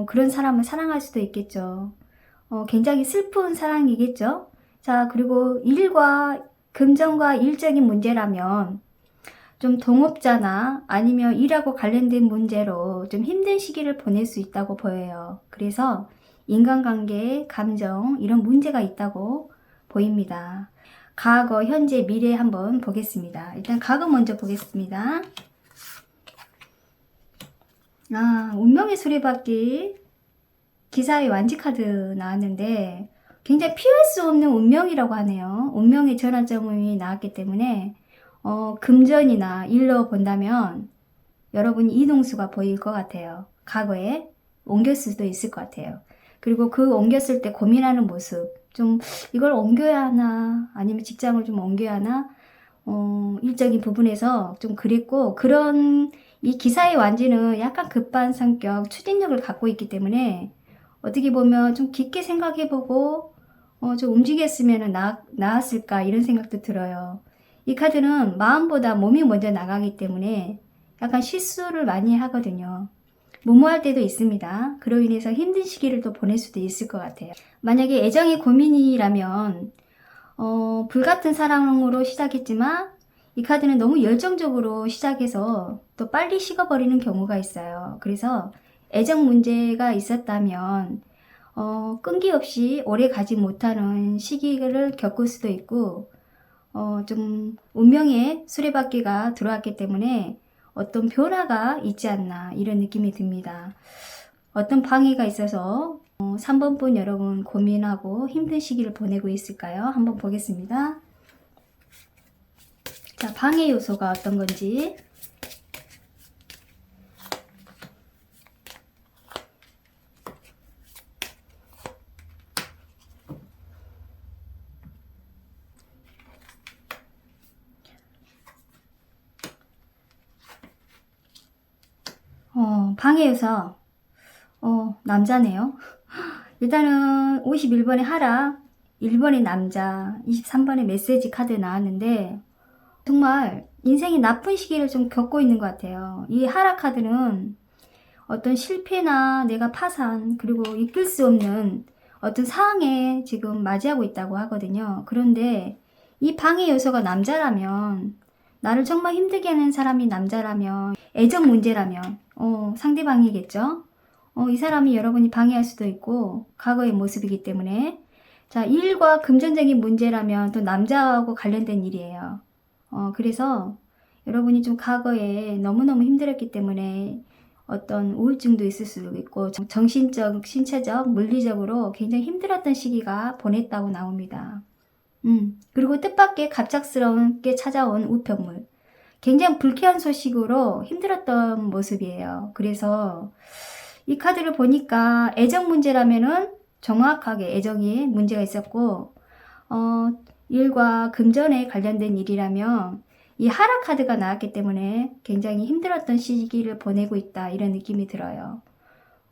Speaker 1: 그런 사람을 사랑할 수도 있겠죠. 굉장히 슬픈 사랑이겠죠. 자, 그리고 일과 금전과 일적인 문제라면 좀 동업자나 아니면 일하고 관련된 문제로 좀 힘든 시기를 보낼 수 있다고 보여요. 그래서 인간관계, 감정 이런 문제가 있다고 보입니다. 과거, 현재, 미래 한번 보겠습니다. 일단 과거 먼저 보겠습니다. 운명의 수레바퀴 기사의 완지 카드 나왔는데 굉장히 피할 수 없는 운명이라고 하네요. 운명의 전환점이 나왔기 때문에 금전이나 일로 본다면 여러분이 이동수가 보일 것 같아요. 과거에 옮겼을 수도 있을 것 같아요. 그리고 그 옮겼을 때 고민하는 모습 좀 이걸 옮겨야 하나 아니면 직장을 좀 옮겨야 하나 일적인 부분에서 좀 그립고 그런 이 기사의 완지는 약간 급한 성격 추진력을 갖고 있기 때문에 어떻게 보면 좀 깊게 생각해보고 좀 움직였으면 나았을까 이런 생각도 들어요. 이 카드는 마음보다 몸이 먼저 나가기 때문에 약간 실수를 많이 하거든요. 무모할 때도 있습니다. 그로 인해서 힘든 시기를 또 보낼 수도 있을 것 같아요. 만약에 애정의 고민이라면 불같은 사랑으로 시작했지만 이 카드는 너무 열정적으로 시작해서 또 빨리 식어버리는 경우가 있어요. 그래서 애정 문제가 있었다면 끈기 없이 오래 가지 못하는 시기를 겪을 수도 있고 좀 운명의 수레바퀴가 들어왔기 때문에 어떤 변화가 있지 않나 이런 느낌이 듭니다. 어떤 방해가 있어서 3번 분 여러분 고민하고 힘든 시기를 보내고 있을까요? 한번 보겠습니다. 자, 방해 요소가 어떤 건지. 방해 요소 남자네요. 일단은 51번에 하락, 1번에 남자, 23번에 메시지 카드 나왔는데 정말 인생이 나쁜 시기를 좀 겪고 있는 것 같아요. 이 하락 카드는 어떤 실패나 내가 파산 그리고 이끌 수 없는 어떤 상황에 지금 맞이하고 있다고 하거든요. 그런데 이 방해 요소가 남자라면, 나를 정말 힘들게 하는 사람이 남자라면, 애정 문제라면 상대방이겠죠. 이 사람이 여러분이 방해할 수도 있고 과거의 모습이기 때문에, 자, 일과 금전적인 문제라면 또 남자하고 관련된 일이에요. 그래서 여러분이 좀 과거에 너무너무 힘들었기 때문에 어떤 우울증도 있을 수도 있고 정신적, 신체적, 물리적으로 굉장히 힘들었던 시기가 보냈다고 나옵니다. 그리고 뜻밖의 갑작스럽게 찾아온 우편물, 굉장히 불쾌한 소식으로 힘들었던 모습이에요. 그래서 이 카드를 보니까 애정 문제라면은 정확하게 애정이 문제가 있었고, 일과 금전에 관련된 일이라면 이 하락 카드가 나왔기 때문에 굉장히 힘들었던 시기를 보내고 있다 이런 느낌이 들어요.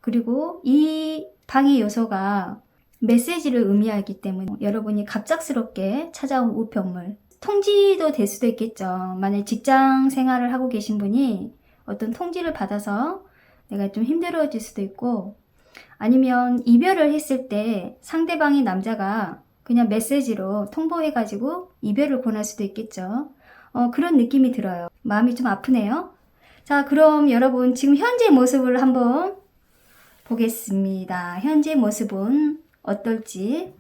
Speaker 1: 그리고 이 방해 요소가 메시지를 의미하기 때문에 여러분이 갑작스럽게 찾아온 우편물, 통지도 될 수도 있겠죠. 만약 직장 생활을 하고 계신 분이 어떤 통지를 받아서 내가 좀 힘들어질 수도 있고, 아니면 이별을 했을 때 상대방이 남자가 그냥 메시지로 통보해가지고 이별을 권할 수도 있겠죠. 그런 느낌이 들어요. 마음이 좀 아프네요. 자, 그럼 여러분 지금 현재 모습을 한번 보겠습니다. 현재 모습은 어떨지.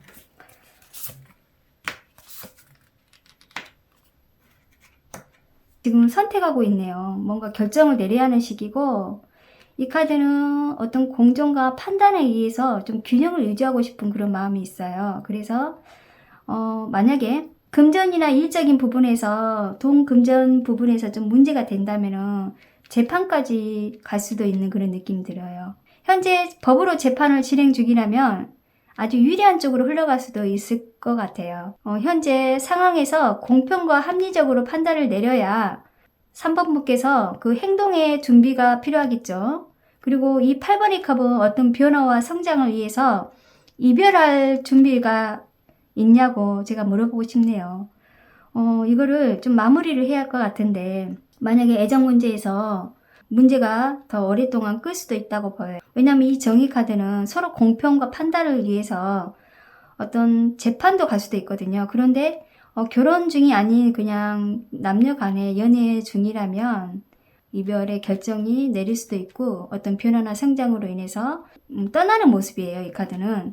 Speaker 1: 지금 선택하고 있네요. 뭔가 결정을 내려야 하는 시기고, 이 카드는 어떤 공정과 판단에 의해서 좀 균형을 유지하고 싶은 그런 마음이 있어요. 그래서 만약에 금전이나 일적인 부분에서, 돈 금전 부분에서 좀 문제가 된다면은 재판까지 갈 수도 있는 그런 느낌이 들어요. 현재 법으로 재판을 진행 중이라면 아주 유리한 쪽으로 흘러갈 수도 있을 것 같아요. 현재 상황에서 공평과 합리적으로 판단을 내려야 3번 분께서 그 행동의 준비가 필요하겠죠. 그리고 이 8번의 컵은 어떤 변화와 성장을 위해서 이별할 준비가 있냐고 제가 물어보고 싶네요. 이거를 좀 마무리를 해야 할 것 같은데, 만약에 애정 문제에서 문제가 더 오랫동안 끌 수도 있다고 보여요. 왜냐하면 이 정의 카드는 서로 공평과 판단을 위해서 어떤 재판도 갈 수도 있거든요. 그런데 결혼 중이 아닌 그냥 남녀 간의 연애 중이라면 이별의 결정이 내릴 수도 있고, 어떤 변화나 성장으로 인해서 떠나는 모습이에요, 이 카드는.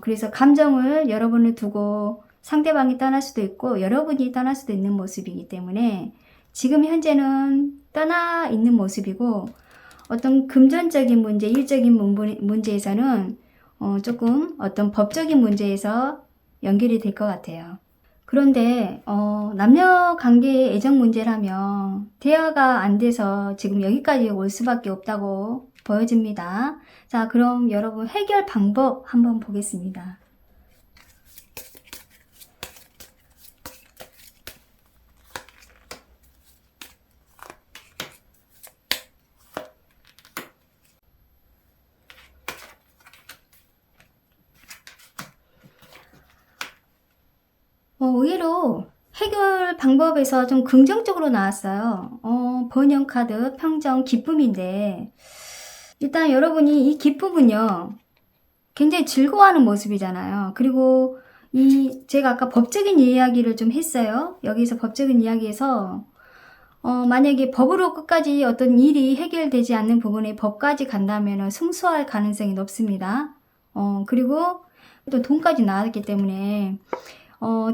Speaker 1: 그래서 감정을 여러분을 두고 상대방이 떠날 수도 있고 여러분이 떠날 수도 있는 모습이기 때문에 지금 현재는 떠나 있는 모습이고, 어떤 금전적인 문제, 일적인 문제에서는 조금 어떤 법적인 문제에서 연결이 될 것 같아요. 그런데 남녀 관계의 애정 문제라면 대화가 안 돼서 지금 여기까지 올 수밖에 없다고 보여집니다. 자, 그럼 여러분 해결 방법 한번 보겠습니다. 의외로 해결 방법에서 좀 긍정적으로 나왔어요. 번영 카드, 평정, 기쁨인데, 일단 여러분이 이 기쁨은요, 굉장히 즐거워하는 모습이잖아요. 그리고 제가 아까 법적인 이야기를 좀 했어요. 여기서 법적인 이야기에서, 만약에 법으로 끝까지 어떤 일이 해결되지 않는 부분에 법까지 간다면 승소할 가능성이 높습니다. 그리고 또 돈까지 나왔기 때문에,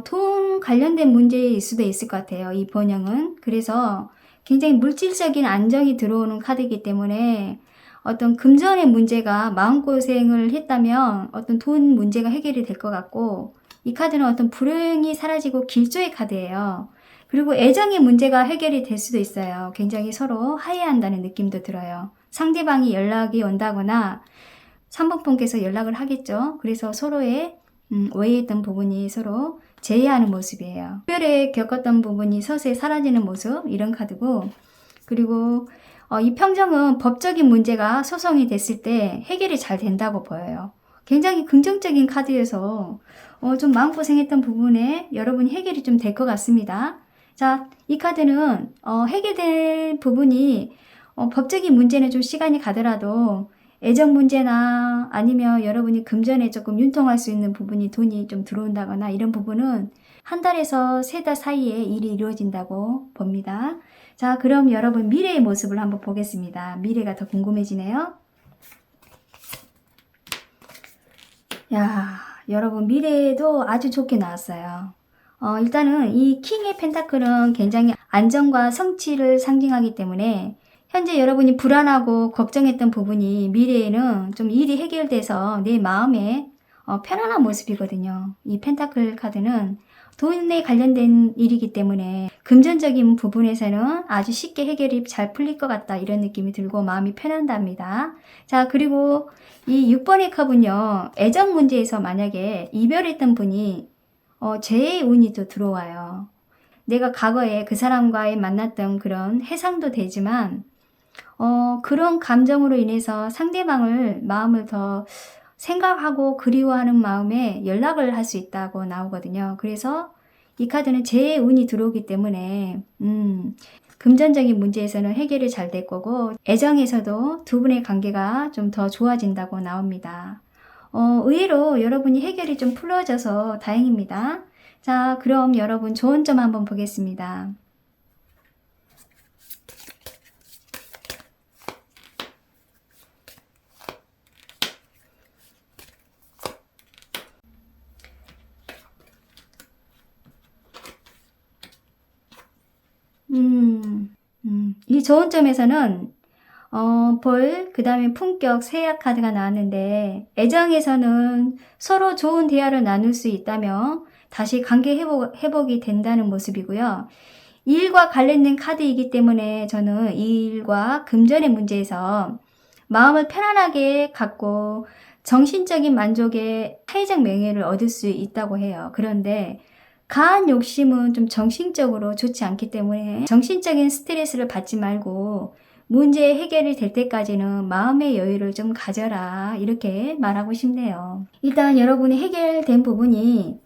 Speaker 1: 돈 관련된 문제일 수도 있을 것 같아요. 이 번영은. 그래서 굉장히 물질적인 안정이 들어오는 카드이기 때문에 어떤 금전의 문제가 마음고생을 했다면 어떤 돈 문제가 해결이 될 것 같고, 이 카드는 어떤 불행이 사라지고 길조의 카드예요. 그리고 애정의 문제가 해결이 될 수도 있어요. 굉장히 서로 화해한다는 느낌도 들어요. 상대방이 연락이 온다거나 3번 분께서 연락을 하겠죠. 그래서 서로의 오해했던 부분이 서로 제의하는 모습이에요. 특별히 겪었던 부분이 서서히 사라지는 모습, 이런 카드고, 그리고 이 평정은 법적인 문제가 소송이 됐을 때 해결이 잘 된다고 보여요. 굉장히 긍정적인 카드여서 좀 마음고생했던 부분에 여러분이 해결이 좀 될 것 같습니다. 자, 이 카드는 해결될 부분이 법적인 문제는 좀 시간이 가더라도 애정 문제나 아니면 여러분이 금전에 조금 융통할 수 있는 부분이 돈이 좀 들어온다거나 이런 부분은 한 달에서 3달 사이에 일이 이루어진다고 봅니다. 자, 그럼 여러분 미래의 모습을 한번 보겠습니다. 미래가 더 궁금해지네요. 야, 여러분 미래도 아주 좋게 나왔어요. 일단은 이 킹의 펜타클은 굉장히 안정과 성취를 상징하기 때문에 현재 여러분이 불안하고 걱정했던 부분이 미래에는 좀 일이 해결돼서 내 마음에 편안한 모습이거든요. 이 펜타클 카드는 돈에 관련된 일이기 때문에 금전적인 부분에서는 아주 쉽게 해결이 잘 풀릴 것 같다, 이런 느낌이 들고 마음이 편안합니다. 자, 그리고 이 6번의 컵은요, 애정 문제에서 만약에 이별했던 분이 재의 운이 또 들어와요. 내가 과거에 그 사람과의 만났던 그런 해상도 되지만 그런 감정으로 인해서 상대방을 마음을 더 생각하고 그리워하는 마음에 연락을 할 수 있다고 나오거든요. 그래서 이 카드는 재의 운이 들어오기 때문에 금전적인 문제에서는 해결이 잘 될 거고, 애정에서도 두 분의 관계가 좀 더 좋아진다고 나옵니다. 의외로 여러분이 해결이 좀 풀어져서 다행입니다. 자, 그럼 여러분 좋은 점 한번 보겠습니다. 이 좋은 점에서는 그 다음에 품격, 세약 카드가 나왔는데, 애정에서는 서로 좋은 대화를 나눌 수 있다며 다시 관계 회복이 된다는 모습이고요. 일과 관련된 카드이기 때문에 저는 일과 금전의 문제에서 마음을 편안하게 갖고 정신적인 만족에 사회적 명예를 얻을 수 있다고 해요. 그런데 과한 욕심은 좀 정신적으로 좋지 않기 때문에 정신적인 스트레스를 받지 말고 문제 해결이 될 때까지는 마음의 여유를 좀 가져라, 이렇게 말하고 싶네요. 일단 여러분이 해결된 부분이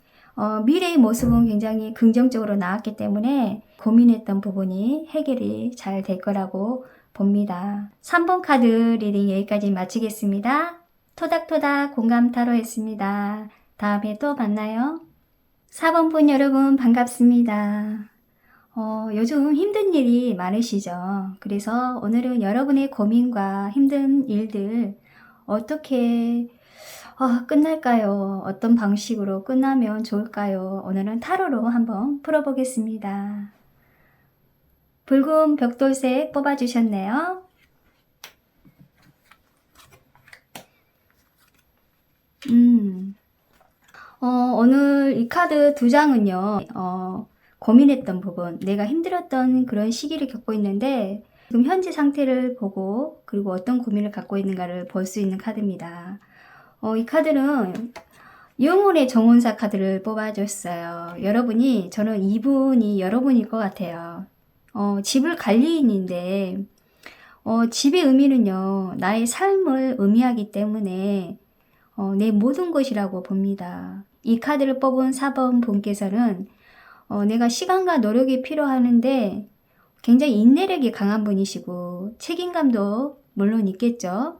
Speaker 1: 미래의 모습은 굉장히 긍정적으로 나왔기 때문에 고민했던 부분이 해결이 잘 될 거라고 봅니다. 3번 카드 리딩 여기까지 마치겠습니다. 토닥토닥 공감 타로였습니다. 다음에 또 만나요. 4번 분 여러분 반갑습니다. 요즘 힘든 일이 많으시죠? 그래서 오늘은 여러분의 고민과 힘든 일들 어떻게 끝날까요? 어떤 방식으로 끝나면 좋을까요? 오늘은 타로로 한번 풀어보겠습니다. 붉은 벽돌색 뽑아주셨네요. 오늘 이 카드 2장은요, 고민했던 부분, 내가 힘들었던 그런 시기를 겪고 있는데, 지금 현재 상태를 보고, 그리고 어떤 고민을 갖고 있는가를 볼 수 있는 카드입니다. 이 카드는 영혼의 정혼사 카드를 뽑아줬어요. 저는 이분이 여러분일 것 같아요. 집을 관리인인데, 집의 의미는요, 나의 삶을 의미하기 때문에, 내 모든 것이라고 봅니다. 이 카드를 뽑은 4번 분께서는 내가 시간과 노력이 필요하는데 굉장히 인내력이 강한 분이시고 책임감도 물론 있겠죠.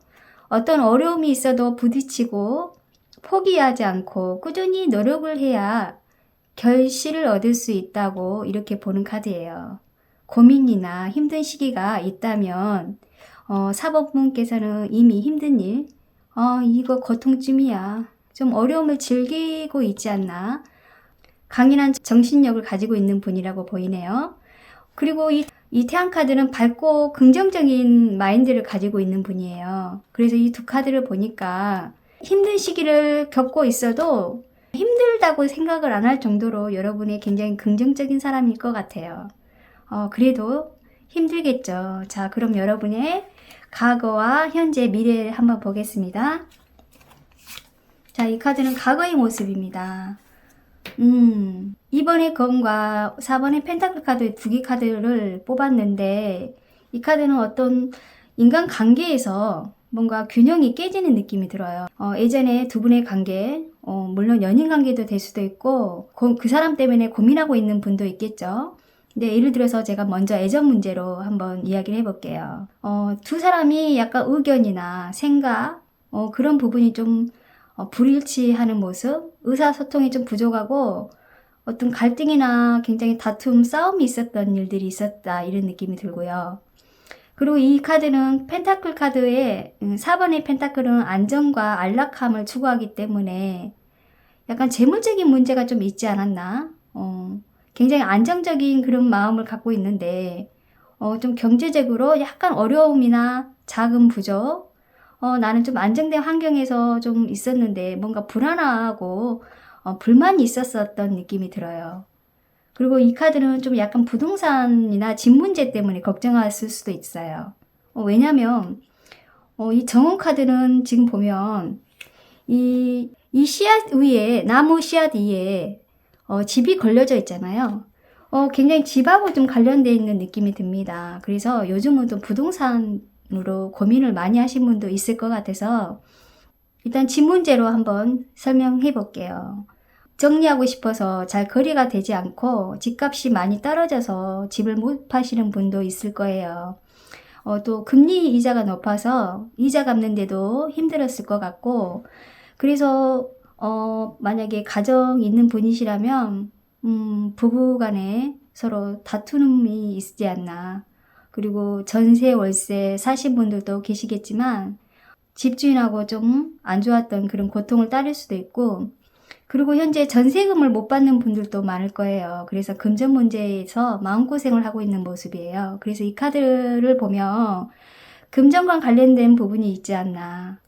Speaker 1: 어떤 어려움이 있어도 부딪히고 포기하지 않고 꾸준히 노력을 해야 결실을 얻을 수 있다고 이렇게 보는 카드예요. 고민이나 힘든 시기가 있다면 4번 분께서는 이미 힘든 일, 이거 고통쯤이야, 좀 어려움을 즐기고 있지 않나, 강인한 정신력을 가지고 있는 분이라고 보이네요. 그리고 이 태양 카드는 밝고 긍정적인 마인드를 가지고 있는 분이에요. 그래서 이 두 카드를 보니까 힘든 시기를 겪고 있어도 힘들다고 생각을 안 할 정도로 여러분이 굉장히 긍정적인 사람일 것 같아요. 그래도 힘들겠죠. 자, 그럼 여러분의 과거와 현재, 미래를 한번 보겠습니다. 자, 이 카드는 과거의 모습입니다. 이번에 검과 4번의 펜타클 카드 두 개 카드를 뽑았는데, 이 카드는 어떤 인간 관계에서 뭔가 균형이 깨지는 느낌이 들어요. 예전에 두 분의 관계, 물론 연인 관계도 될 수도 있고, 그 사람 때문에 고민하고 있는 분도 있겠죠. 근데 예를 들어서 제가 먼저 애정 문제로 한번 이야기를 해볼게요. 두 사람이 약간 의견이나 생각, 그런 부분이 좀 불일치하는 모습, 의사소통이 좀 부족하고 어떤 갈등이나 굉장히 다툼, 싸움이 있었던 일들이 있었다, 이런 느낌이 들고요. 그리고 이 카드는 펜타클 카드의 4번의 펜타클은 안정과 안락함을 추구하기 때문에 약간 재물적인 문제가 좀 있지 않았나? 굉장히 안정적인 그런 마음을 갖고 있는데 좀 경제적으로 약간 어려움이나 자금 부족, 나는 좀 안정된 환경에서 좀 있었는데 뭔가 불안하고 불만이 있었던 느낌이 들어요. 그리고 이 카드는 좀 약간 부동산이나 집 문제 때문에 걱정했을 수도 있어요. 왜냐면 이 정원 카드는 지금 보면 이 씨앗 위에, 나무 씨앗 위에 집이 걸려져 있잖아요. 굉장히 집하고 좀 관련되어 있는 느낌이 듭니다. 그래서 요즘은 좀 부동산으로 고민을 많이 하신 분도 있을 것 같아서 일단 집 문제로 한번 설명해 볼게요. 정리하고 싶어서 잘 거래가 되지 않고 집값이 많이 떨어져서 집을 못 파시는 분도 있을 거예요. 또 금리 이자가 높아서 이자 갚는데도 힘들었을 것 같고, 그래서 만약에 가정 있는 분이시라면 부부 간에 서로 다툼이 있지 않나. 그리고 전세 월세 사신 분들도 계시겠지만 집주인하고 좀 안 좋았던 그런 고통을 따를 수도 있고, 그리고 현재 전세금을 못 받는 분들도 많을 거예요. 그래서 금전 문제에서 마음고생을 하고 있는 모습이에요. 그래서 이 카드를 보면 금전과 관련된 부분이 있지 않나.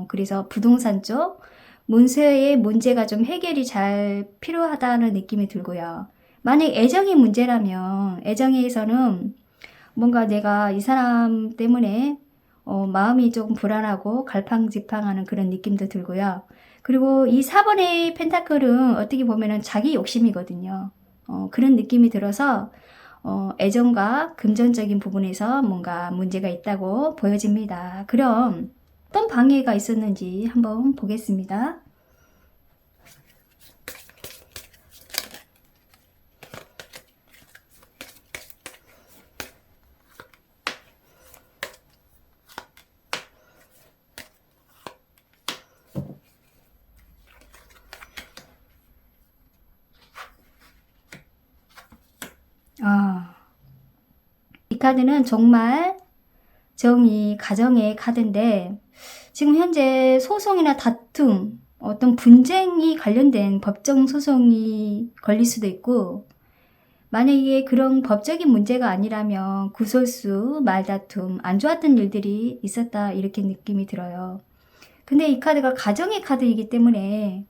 Speaker 1: 그래서 부동산 쪽 문서의 문제가 좀 해결이 잘 필요하다는 느낌이 들고요. 만약 애정이 문제라면 애정에서는 뭔가 내가 이 사람 때문에 마음이 조금 불안하고 갈팡질팡하는 그런 느낌도 들고요. 그리고 이 4번의 펜타클은 어떻게 보면은 자기 욕심이거든요. 그런 느낌이 들어서 애정과 금전적인 부분에서 뭔가 문제가 있다고 보여집니다. 그럼 어떤 방해가 있었는지 한번 보겠습니다. 이 카드는 정말 정의, 가정의 카드인데 지금 현재 소송이나 다툼, 어떤 분쟁이 관련된 법정 소송이 걸릴 수도 있고, 만약에 그런 법적인 문제가 아니라면 구설수, 말다툼, 안 좋았던 일들이 있었다, 이렇게 느낌이 들어요. 근데 이 카드가 가정의 카드이기 때문에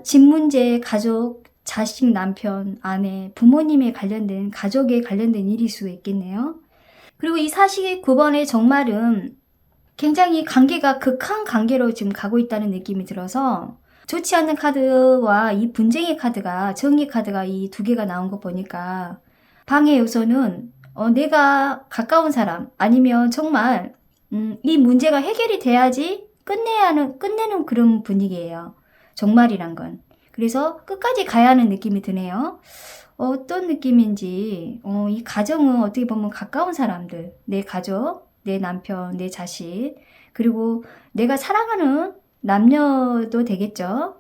Speaker 1: 집 문제, 가족, 자식, 남편, 아내, 부모님에 관련된, 가족에 관련된 일일 수 있겠네요. 그리고 이 49번의 정말은 굉장히 관계가 극한 관계로 지금 가고 있다는 느낌이 들어서 좋지 않은 카드와 이 분쟁의 카드가, 정의 카드가 이 두 개가 나온 거 보니까 방해 요소는 내가 가까운 사람, 아니면 정말 이 문제가 해결이 돼야지 끝내는 그런 분위기예요. 정말이란 건. 그래서 끝까지 가야 하는 느낌이 드네요. 어떤 느낌인지, 이 가정은 어떻게 보면 가까운 사람들, 내 가족, 내 남편, 내 자식, 그리고 내가 사랑하는 남녀도 되겠죠.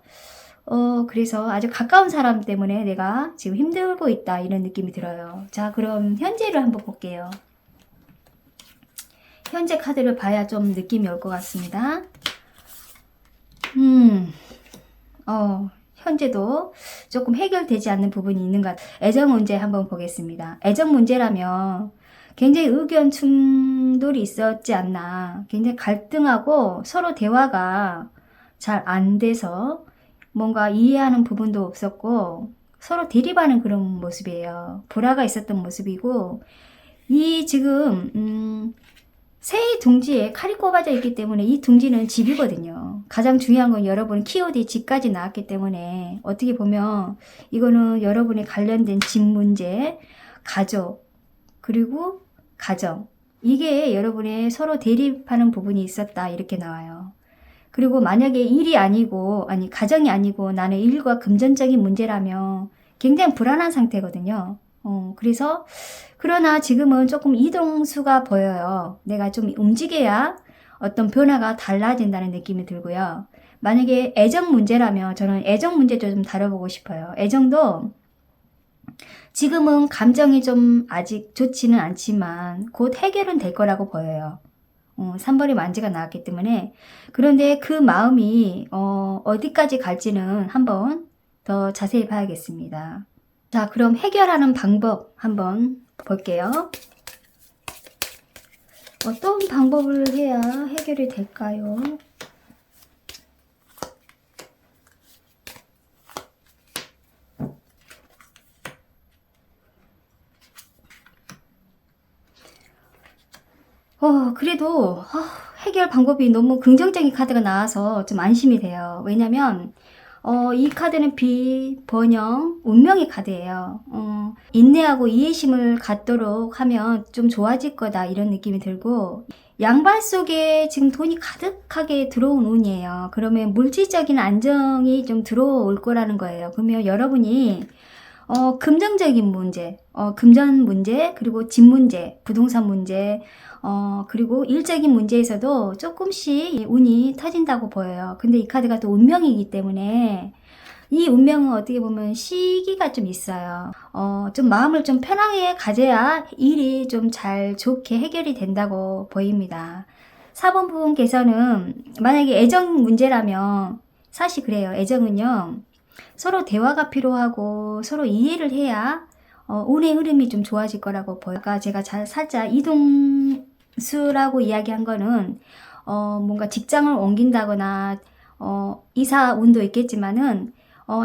Speaker 1: 그래서 아주 가까운 사람 때문에 내가 지금 힘들고 있다, 이런 느낌이 들어요. 자, 그럼 현재를 한번 볼게요. 현재 카드를 봐야 좀 느낌이 올 것 같습니다. 현재도 조금 해결되지 않는 부분이 있는 것 같아요. 애정 문제 한번 보겠습니다. 애정 문제라면 굉장히 의견 충돌이 있었지 않나. 굉장히 갈등하고 서로 대화가 잘 안 돼서 뭔가 이해하는 부분도 없었고 서로 대립하는 그런 모습이에요. 불화가 있었던 모습이고, 이 지금 새 둥지에 칼이 꼽아져 있기 때문에 이 둥지는 집이거든요. 가장 중요한 건 여러분 키워드 집까지 나왔기 때문에 어떻게 보면 이거는 여러분이 관련된 집 문제, 가족, 그리고 가정, 이게 여러분의 서로 대립하는 부분이 있었다 이렇게 나와요. 그리고 만약에 일이 아니고 가정이 아니고 나는 일과 금전적인 문제라면 굉장히 불안한 상태거든요. 그래서 그러나 지금은 조금 이동수가 보여요. 내가 좀 움직여야 어떤 변화가 달라진다는 느낌이 들고요. 만약에 애정 문제라면 저는 애정 문제도 좀 다뤄보고 싶어요. 애정도 지금은 감정이 좀 아직 좋지는 않지만 곧 해결은 될 거라고 보여요. 3번의 만지가 나왔기 때문에. 그런데 그 마음이 어디까지 갈지는 한번 더 자세히 봐야겠습니다. 자, 그럼 해결하는 방법 한번 볼게요. 어떤 방법을 해야 해결이 될까요? 그래도 해결 방법이 너무 긍정적인 카드가 나와서 좀 안심이 돼요. 왜냐면 이 카드는 비번영 운명의 카드예요. 인내하고 이해심을 갖도록 하면 좀 좋아질 거다 이런 느낌이 들고, 양발 속에 지금 돈이 가득하게 들어온 운이에요. 그러면 물질적인 안정이 좀 들어올 거라는 거예요. 그러면 여러분이 금전적인 문제, 금전 문제, 그리고 집 문제, 부동산 문제, 그리고 일적인 문제에서도 조금씩 운이 터진다고 보여요. 근데 이 카드가 또 운명이기 때문에 이 운명은 어떻게 보면 시기가 좀 있어요. 좀 마음을 좀 편하게 가져야 일이 좀 잘 좋게 해결이 된다고 보입니다. 4번 분께서는 만약에 애정 문제라면 사실 그래요. 애정은요, 서로 대화가 필요하고 서로 이해를 해야 운의 흐름이 좀 좋아질 거라고 보여요. 아까 제가 살짝 이동수라고 이야기한 거는 뭔가 직장을 옮긴다거나 이사 운도 있겠지만은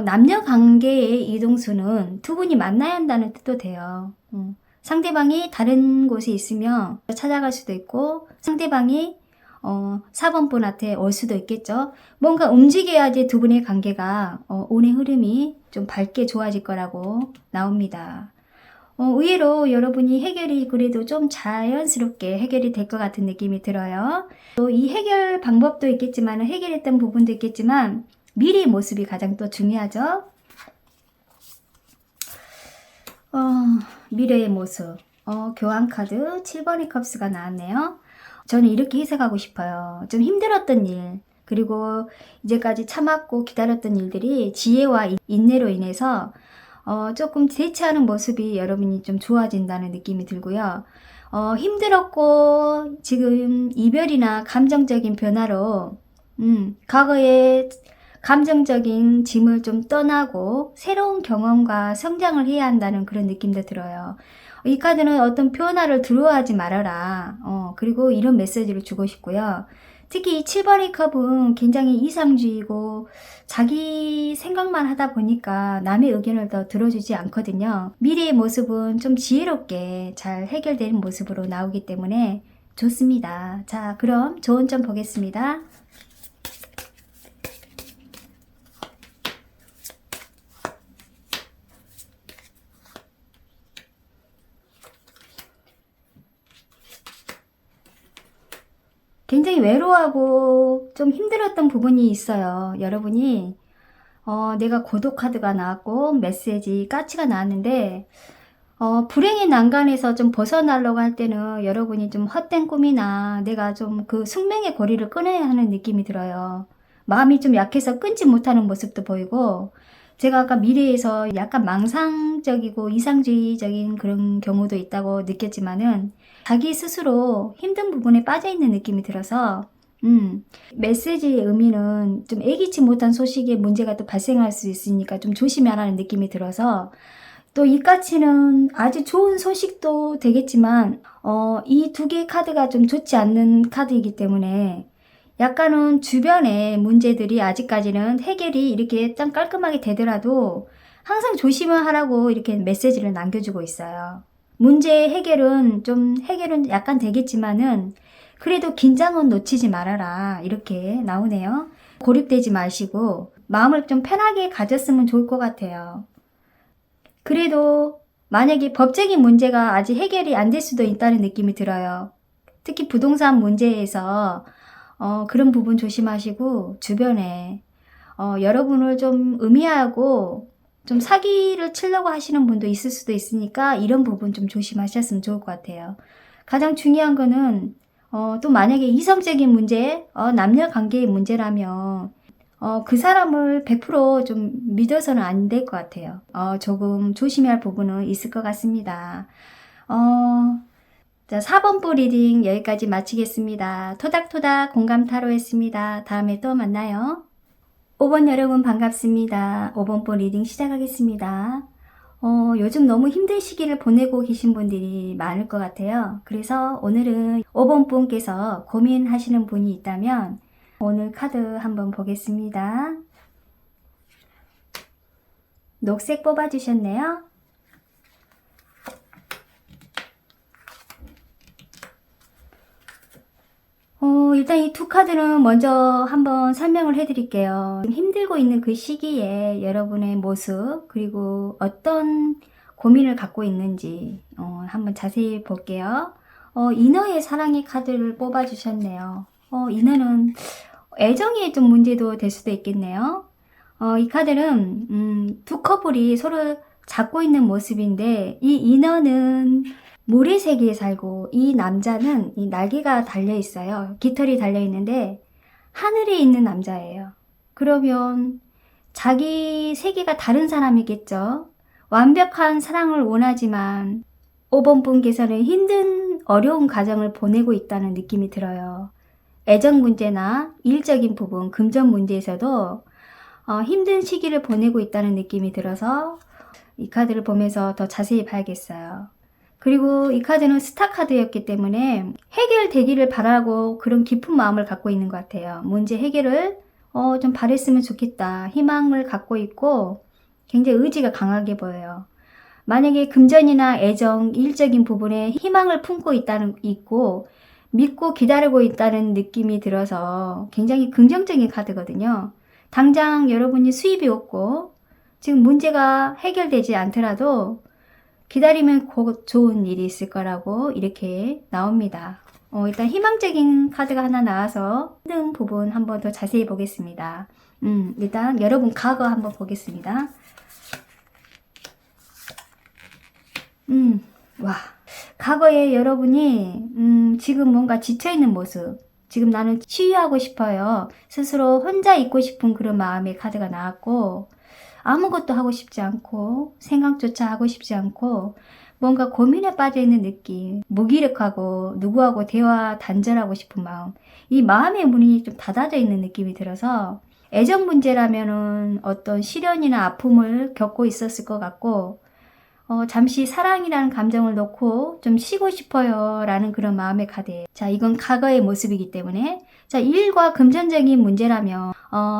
Speaker 1: 남녀 관계의 이동수는 두 분이 만나야 한다는 뜻도 돼요. 상대방이 다른 곳에 있으면 찾아갈 수도 있고 상대방이 4번 분한테 올 수도 있겠죠. 뭔가 움직여야지 두 분의 관계가 운의 흐름이 좀 밝게 좋아질 거라고 나옵니다. 의외로 여러분이 해결이 그래도 좀 자연스럽게 해결이 될 것 같은 느낌이 들어요. 또 이 해결 방법도 있겠지만 해결했던 부분도 있겠지만 미래의 모습이 가장 또 중요하죠. 미래의 모습, 교환 카드 7번의 컵스가 나왔네요. 저는 이렇게 해석하고 싶어요. 좀 힘들었던 일, 그리고 이제까지 참았고 기다렸던 일들이 지혜와 인내로 인해서 조금 대체하는 모습이 여러분이 좀 좋아진다는 느낌이 들고요. 힘들었고 지금 이별이나 감정적인 변화로 과거의 감정적인 짐을 좀 떠나고 새로운 경험과 성장을 해야 한다는 그런 느낌도 들어요. 이 카드는 어떤 변화를 두려워하지 말아라. 그리고 이런 메시지를 주고 싶고요. 특히 이 7번의 컵은 굉장히 이상주의고 자기 생각만 하다 보니까 남의 의견을 더 들어주지 않거든요. 미래의 모습은 좀 지혜롭게 잘 해결되는 모습으로 나오기 때문에 좋습니다. 자, 그럼 좋은 점 보겠습니다. 굉장히 외로워하고 좀 힘들었던 부분이 있어요. 여러분이 내가 고독 카드가 나왔고 메시지 까치가 나왔는데 불행의 난간에서 좀 벗어나려고 할 때는 여러분이 좀 헛된 꿈이나 내가 좀 그 숙명의 고리를 끊어야 하는 느낌이 들어요. 마음이 좀 약해서 끊지 못하는 모습도 보이고, 제가 아까 미래에서 약간 망상적이고 이상주의적인 그런 경우도 있다고 느꼈지만은 자기 스스로 힘든 부분에 빠져 있는 느낌이 들어서 메시지의 의미는 좀 예기치 못한 소식에 문제가 또 발생할 수 있으니까 좀 조심해야 하는 느낌이 들어서, 또 이 까치는 아주 좋은 소식도 되겠지만 이 두 개의 카드가 좀 좋지 않는 카드이기 때문에 약간은 주변의 문제들이 아직까지는 해결이 이렇게 좀 깔끔하게 되더라도 항상 조심을 하라고 이렇게 메시지를 남겨주고 있어요. 문제 해결은 약간 되겠지만은 그래도 긴장은 놓치지 말아라, 이렇게 나오네요. 고립되지 마시고 마음을 좀 편하게 가졌으면 좋을 것 같아요. 그래도 만약에 법적인 문제가 아직 해결이 안 될 수도 있다는 느낌이 들어요. 특히 부동산 문제에서 그런 부분 조심하시고, 주변에 여러분을 좀 의미하고 좀 사기를 치려고 하시는 분도 있을 수도 있으니까 이런 부분 좀 조심하셨으면 좋을 것 같아요. 가장 중요한 거는 또 만약에 이성적인 문제, 남녀 관계의 문제라면 그 사람을 100%좀 믿어서는 안 될 것 같아요. 조금 조심해야 할 부분은 있을 것 같습니다. 자, 4번부 리딩 여기까지 마치겠습니다. 토닥토닥 공감 타로였습니다. 다음에 또 만나요. 5번 여러분 반갑습니다. 5번부 리딩 시작하겠습니다. 요즘 너무 힘든 시기를 보내고 계신 분들이 많을 것 같아요. 그래서 오늘은 5번 분께서 고민하시는 분이 있다면 오늘 카드 한번 보겠습니다. 녹색 뽑아주셨네요. 일단 이 두 카드는 먼저 한번 설명을 해드릴게요. 힘들고 있는 그 시기에 여러분의 모습, 그리고 어떤 고민을 갖고 있는지 한번 자세히 볼게요. 이너의 사랑의 카드를 뽑아주셨네요. 이너는 애정이 좀 문제도 될 수도 있겠네요. 이 카드는 두 커플이 서로 잡고 있는 모습인데, 이 인어는 모래세계에 살고 이 남자는 이 날개가 달려 있어요. 깃털이 달려 있는데 하늘에 있는 남자예요. 그러면 자기 세계가 다른 사람이겠죠. 완벽한 사랑을 원하지만 5번 분께서는 힘든 어려운 과정을 보내고 있다는 느낌이 들어요. 애정 문제나 일적인 부분, 금전 문제에서도 힘든 시기를 보내고 있다는 느낌이 들어서 이 카드를 보면서 더 자세히 봐야겠어요. 그리고 이 카드는 스타 카드였기 때문에 해결되기를 바라고 그런 깊은 마음을 갖고 있는 것 같아요. 문제 해결을 좀 바랬으면 좋겠다, 희망을 갖고 있고 굉장히 의지가 강하게 보여요. 만약에 금전이나 애정, 일적인 부분에 희망을 품고 있고 믿고 기다리고 있다는 느낌이 들어서 굉장히 긍정적인 카드거든요. 당장 여러분이 수입이 없고 지금 문제가 해결되지 않더라도 기다리면 곧 좋은 일이 있을 거라고 이렇게 나옵니다. 일단 희망적인 카드가 하나 나와서 힘든 부분 한번 더 자세히 보겠습니다. 일단 여러분 과거 한번 보겠습니다. 와, 과거에 여러분이 지금 뭔가 지쳐있는 모습, 지금 나는 치유하고 싶어요, 스스로 혼자 있고 싶은 그런 마음의 카드가 나왔고, 아무것도 하고 싶지 않고 생각조차 하고 싶지 않고 뭔가 고민에 빠져있는 느낌, 무기력하고 누구하고 대화 단절하고 싶은 마음, 이 마음의 문이 좀 닫아져 있는 느낌이 들어서 애정 문제라면은 어떤 시련이나 아픔을 겪고 있었을 것 같고 잠시 사랑이라는 감정을 놓고 좀 쉬고 싶어요 라는 그런 마음의 카드예요. 자, 이건 과거의 모습이기 때문에, 자, 일과 금전적인 문제라면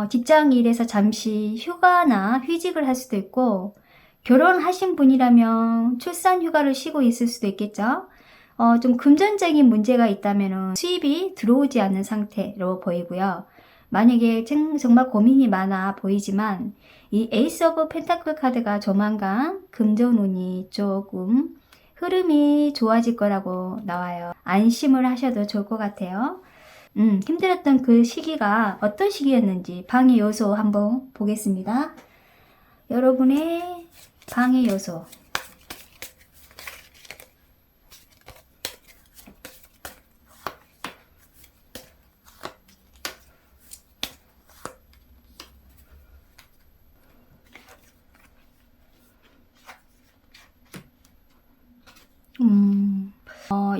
Speaker 1: 직장 일에서 잠시 휴가나 휴직을 할 수도 있고, 결혼하신 분이라면 출산 휴가를 쉬고 있을 수도 있겠죠. 좀 금전적인 문제가 있다면 수입이 들어오지 않는 상태로 보이고요. 만약에 정말 고민이 많아 보이지만 이 에이스 오브 펜타클 카드가 조만간 금전운이 조금 흐름이 좋아질 거라고 나와요. 안심을 하셔도 좋을 것 같아요. 힘들었던 그 시기가 어떤 시기였는지 방해 요소 한번 보겠습니다. 여러분의 방해 요소.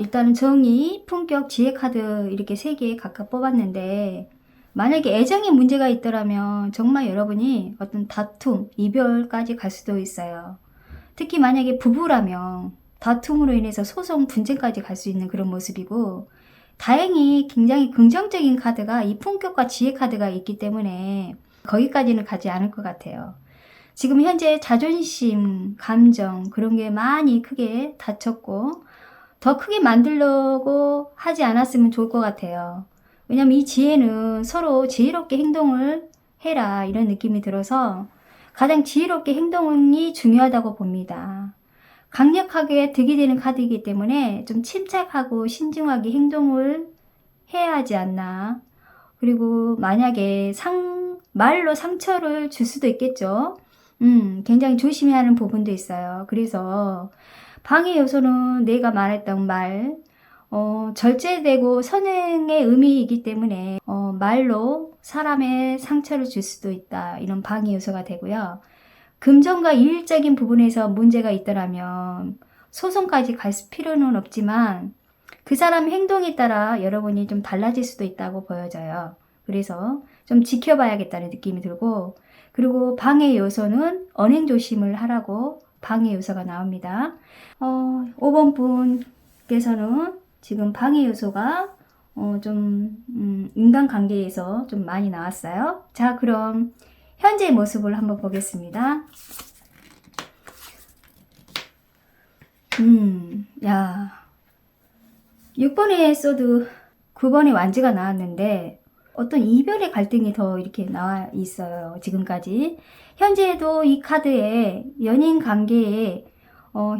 Speaker 1: 일단은 정의, 품격, 지혜 카드 이렇게 3개 각각 뽑았는데, 만약에 애정에 문제가 있더라면 정말 여러분이 어떤 다툼, 이별까지 갈 수도 있어요. 특히 만약에 부부라면 다툼으로 인해서 소송, 분쟁까지 갈 수 있는 그런 모습이고, 다행히 굉장히 긍정적인 카드가 이 품격과 지혜 카드가 있기 때문에 거기까지는 가지 않을 것 같아요. 지금 현재 자존심, 감정 그런 게 많이 크게 다쳤고 더 크게 만들려고 하지 않았으면 좋을 것 같아요. 왜냐면 이 지혜는 서로 지혜롭게 행동을 해라 이런 느낌이 들어서 가장 지혜롭게 행동이 중요하다고 봅니다. 강력하게 득이 되는 카드이기 때문에 좀 침착하고 신중하게 행동을 해야 하지 않나. 그리고 만약에 말로 상처를 줄 수도 있겠죠. 굉장히 조심해야 하는 부분도 있어요. 그래서 방해 요소는 내가 말했던 말, 절제되고 선행의 의미이기 때문에 말로 사람의 상처를 줄 수도 있다. 이런 방해 요소가 되고요. 금전과 일적인 부분에서 문제가 있더라면 소송까지 갈 필요는 없지만 그 사람 행동에 따라 여러분이 좀 달라질 수도 있다고 보여져요. 그래서 좀 지켜봐야겠다는 느낌이 들고, 그리고 방해 요소는 언행 조심을 하라고 방해 요소가 나옵니다. 5번 분께서는 지금 방해 요소가 인간관계에서 좀 많이 나왔어요. 자, 그럼 현재의 모습을 한번 보겠습니다. 야, 6번의 소드, 9번의 완지가 나왔는데 어떤 이별의 갈등이 더 이렇게 나와 있어요. 지금까지. 현재도 이 카드에 연인 관계에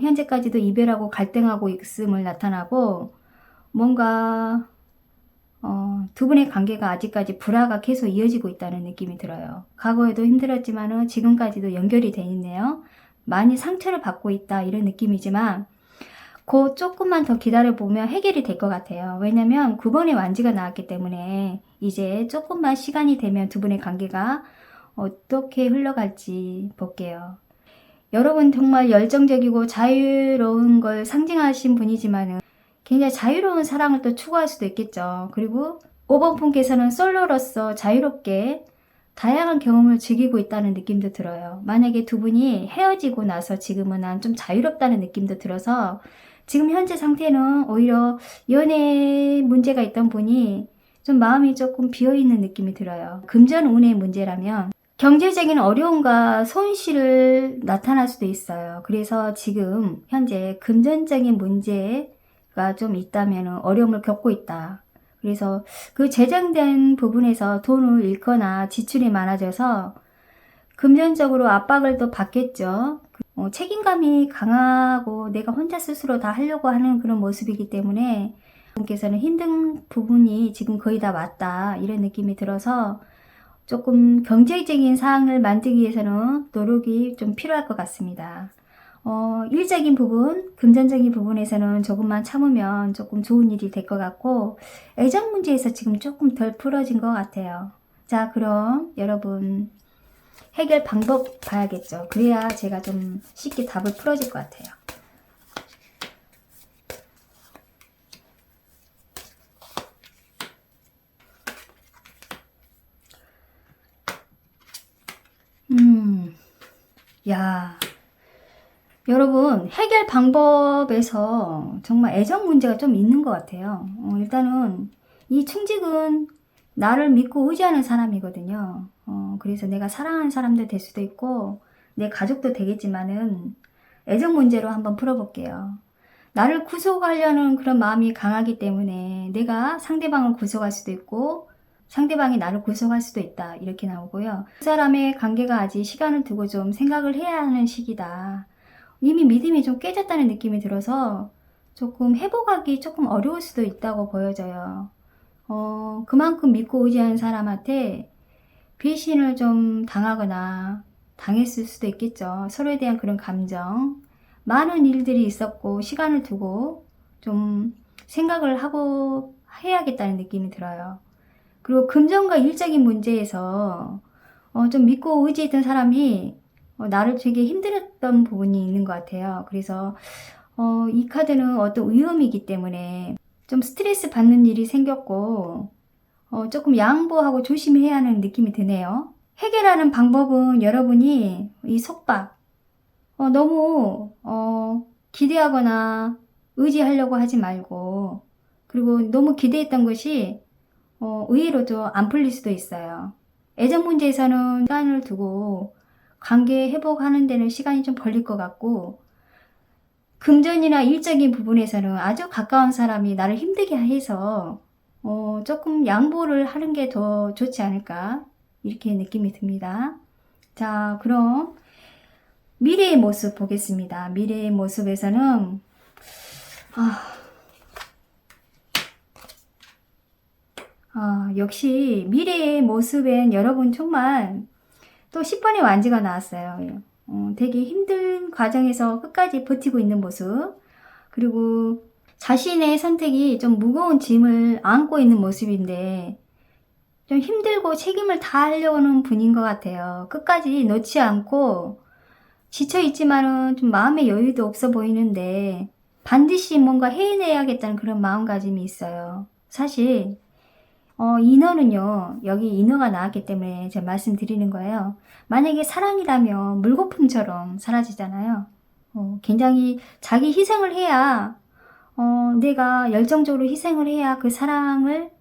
Speaker 1: 현재까지도 이별하고 갈등하고 있음을 나타나고, 뭔가 두 분의 관계가 아직까지 불화가 계속 이어지고 있다는 느낌이 들어요. 과거에도 힘들었지만은 지금까지도 연결이 돼 있네요. 많이 상처를 받고 있다 이런 느낌이지만 그 조금만 더 기다려보면 해결이 될 것 같아요. 왜냐면 9번의 완지가 나왔기 때문에 이제 조금만 시간이 되면 두 분의 관계가 어떻게 흘러갈지 볼게요. 여러분 정말 열정적이고 자유로운 걸 상징하신 분이지만은 굉장히 자유로운 사랑을 또 추구할 수도 있겠죠. 그리고 5번 분께서는 솔로로서 자유롭게 다양한 경험을 즐기고 있다는 느낌도 들어요. 만약에 두 분이 헤어지고 나서 지금은 난 좀 자유롭다는 느낌도 들어서 지금 현재 상태는 오히려 연애에 문제가 있던 분이 좀 마음이 조금 비어있는 느낌이 들어요. 금전운의 문제라면 경제적인 어려움과 손실을 나타날 수도 있어요. 그래서 지금 현재 금전적인 문제가 좀 있다면 어려움을 겪고 있다. 그래서 그 재정된 부분에서 돈을 잃거나 지출이 많아져서 금전적으로 압박을 또 받겠죠. 책임감이 강하고 내가 혼자 스스로 다 하려고 하는 그런 모습이기 때문에 분께서는 힘든 부분이 지금 거의 다 왔다 이런 느낌이 들어서 조금 경제적인 상황을 만들기 위해서는 노력이 좀 필요할 것 같습니다. 일적인 부분, 금전적인 부분에서는 조금만 참으면 조금 좋은 일이 될 것 같고, 애정 문제에서 지금 조금 덜 풀어진 것 같아요. 자, 그럼 여러분 해결 방법 봐야겠죠. 그래야 제가 좀 쉽게 답을 풀어질 것 같아요. 야, 여러분 해결 방법에서 정말 애정 문제가 좀 있는 것 같아요. 일단은 이 충직은 나를 믿고 의지하는 사람이거든요. 그래서 내가 사랑하는 사람도 될 수도 있고 내 가족도 되겠지만은 애정 문제로 한번 풀어볼게요. 나를 구속하려는 그런 마음이 강하기 때문에 내가 상대방을 구속할 수도 있고 상대방이 나를 구속할 수도 있다 이렇게 나오고요. 그 사람의 관계가 아직 시간을 두고 좀 생각을 해야 하는 시기다. 이미 믿음이 좀 깨졌다는 느낌이 들어서 조금 회복하기 조금 어려울 수도 있다고 보여져요. 그만큼 믿고 의지하는 사람한테 배신을 좀 당하거나 당했을 수도 있겠죠. 서로에 대한 그런 감정, 많은 일들이 있었고 시간을 두고 좀 생각을 하고 해야겠다는 느낌이 들어요. 그리고 금전과 일적인 문제에서 좀 믿고 의지했던 사람이 나를 되게 힘들었던 부분이 있는 것 같아요. 그래서 이 카드는 어떤 위험이기 때문에 좀 스트레스 받는 일이 생겼고, 조금 양보하고 조심해야 하는 느낌이 드네요. 해결하는 방법은 여러분이 이 속박, 너무, 기대하거나 의지하려고 하지 말고, 그리고 너무 기대했던 것이, 의외로 좀 안 풀릴 수도 있어요. 애정 문제에서는 시간을 두고 관계 회복하는 데는 시간이 좀 걸릴 것 같고, 금전이나 일적인 부분에서는 아주 가까운 사람이 나를 힘들게 해서 조금 양보를 하는 게 더 좋지 않을까 이렇게 느낌이 듭니다. 자, 그럼 미래의 모습 보겠습니다. 미래의 모습에서는 역시 미래의 모습엔 여러분 정말 또 10번의 완지가 나왔어요. 되게 힘든 과정에서 끝까지 버티고 있는 모습, 그리고 자신의 선택이 좀 무거운 짐을 안고 있는 모습인데 좀 힘들고 책임을 다하려고 하는 분인 것 같아요. 끝까지 놓지 않고 지쳐있지만은 좀 마음의 여유도 없어 보이는데 반드시 뭔가 해내야겠다는 그런 마음가짐이 있어요. 사실 인어는요, 여기 인어가 나왔기 때문에 제가 말씀드리는 거예요. 만약에 사랑이라면 물거품처럼 사라지잖아요. 굉장히 자기 희생을 해야, 내가 열정적으로 희생을 해야 그 사랑을,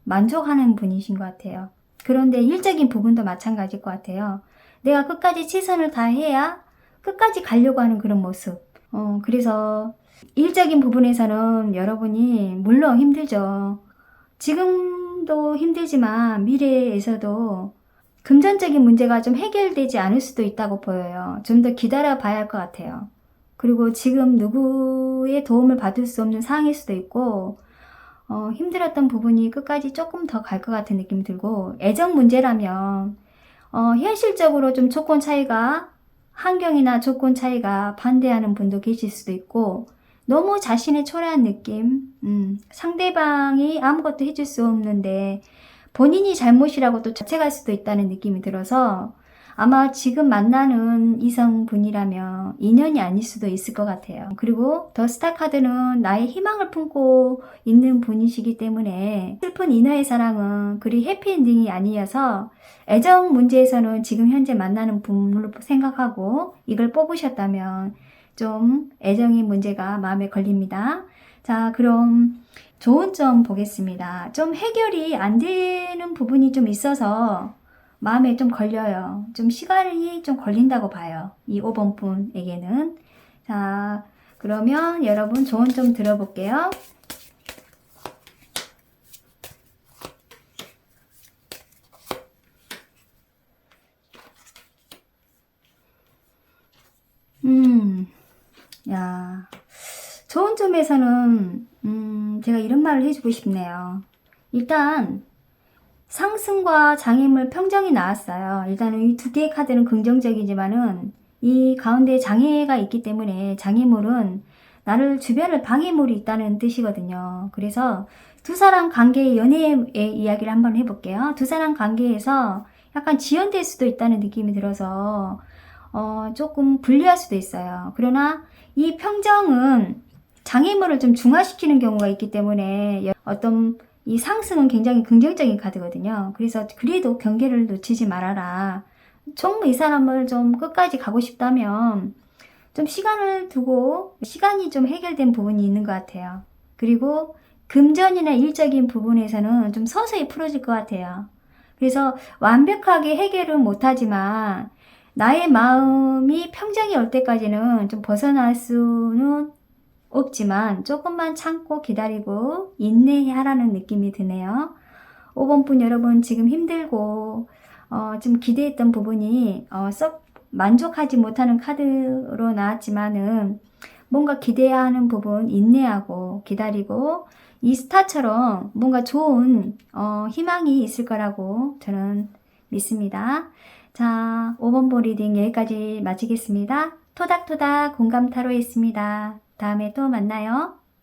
Speaker 1: 만족하는 분이신 것 같아요. 그런데 일적인 부분도 마찬가지일 것 같아요. 내가 끝까지 최선을 다해야 끝까지 가려고 하는 그런 모습. 그래서 일적인 부분에서는 여러분이 물론 힘들죠. 지금도 힘들지만 미래에서도 금전적인 문제가 좀 해결되지 않을 수도 있다고 보여요. 좀 더 기다려 봐야 할 것 같아요. 그리고 지금 누구의 도움을 받을 수 없는 상황일 수도 있고, 힘들었던 부분이 끝까지 조금 더 갈 것 같은 느낌이 들고, 애정 문제라면 현실적으로 좀 조건 차이가, 환경이나 조건 차이가 반대하는 분도 계실 수도 있고, 너무 자신의 초라한 느낌, 상대방이 아무것도 해줄 수 없는데 본인이 잘못이라고 또 자책할 수도 있다는 느낌이 들어서 아마 지금 만나는 이성분이라면 인연이 아닐 수도 있을 것 같아요. 그리고 더 스타 카드는 나의 희망을 품고 있는 분이시기 때문에 슬픈 인어의 사랑은 그리 해피엔딩이 아니어서 애정 문제에서는 지금 현재 만나는 분으로 생각하고 이걸 뽑으셨다면 좀 애정의 문제가 마음에 걸립니다. 자, 그럼 좋은 점 보겠습니다. 좀 해결이 안 되는 부분이 좀 있어서 마음에 좀 걸려요. 좀 시간이 좀 걸린다고 봐요. 이 5번 분에게는. 자, 그러면 여러분 좋은 점 들어볼게요. 야, 좋은 점에서는 제가 이런 말을 해주고 싶네요. 일단 상승과 장애물 평정이 나왔어요. 일단은 이 두 개의 카드는 긍정적이지만은 이 가운데 장애가 있기 때문에 장애물은 나를 주변을 방해물이 있다는 뜻이거든요. 그래서 두 사람 관계의 연애의 이야기를 한번 해볼게요. 두 사람 관계에서 약간 지연될 수도 있다는 느낌이 들어서 조금 불리할 수도 있어요. 그러나 이 평정은 장애물을 좀 중화시키는 경우가 있기 때문에 어떤 이 상승은 굉장히 긍정적인 카드거든요. 그래서 그래도 경계를 놓치지 말아라. 좀 이 사람을 좀 끝까지 가고 싶다면 좀 시간을 두고 시간이 좀 해결된 부분이 있는 것 같아요. 그리고 금전이나 일적인 부분에서는 좀 서서히 풀어질 것 같아요. 그래서 완벽하게 해결은 못하지만 나의 마음이 평정이 올 때까지는 좀 벗어날 수는 없지만 조금만 참고 기다리고 인내하라는 느낌이 드네요. 5번 분 여러분 지금 힘들고 좀 기대했던 부분이 썩 만족하지 못하는 카드로 나왔지만은 뭔가 기대하는 부분 인내하고 기다리고 이 스타처럼 뭔가 좋은 희망이 있을 거라고 저는 믿습니다. 자, 5번 본 리딩 여기까지 마치겠습니다. 토닥토닥 공감 타로였습니다. 다음에 또 만나요.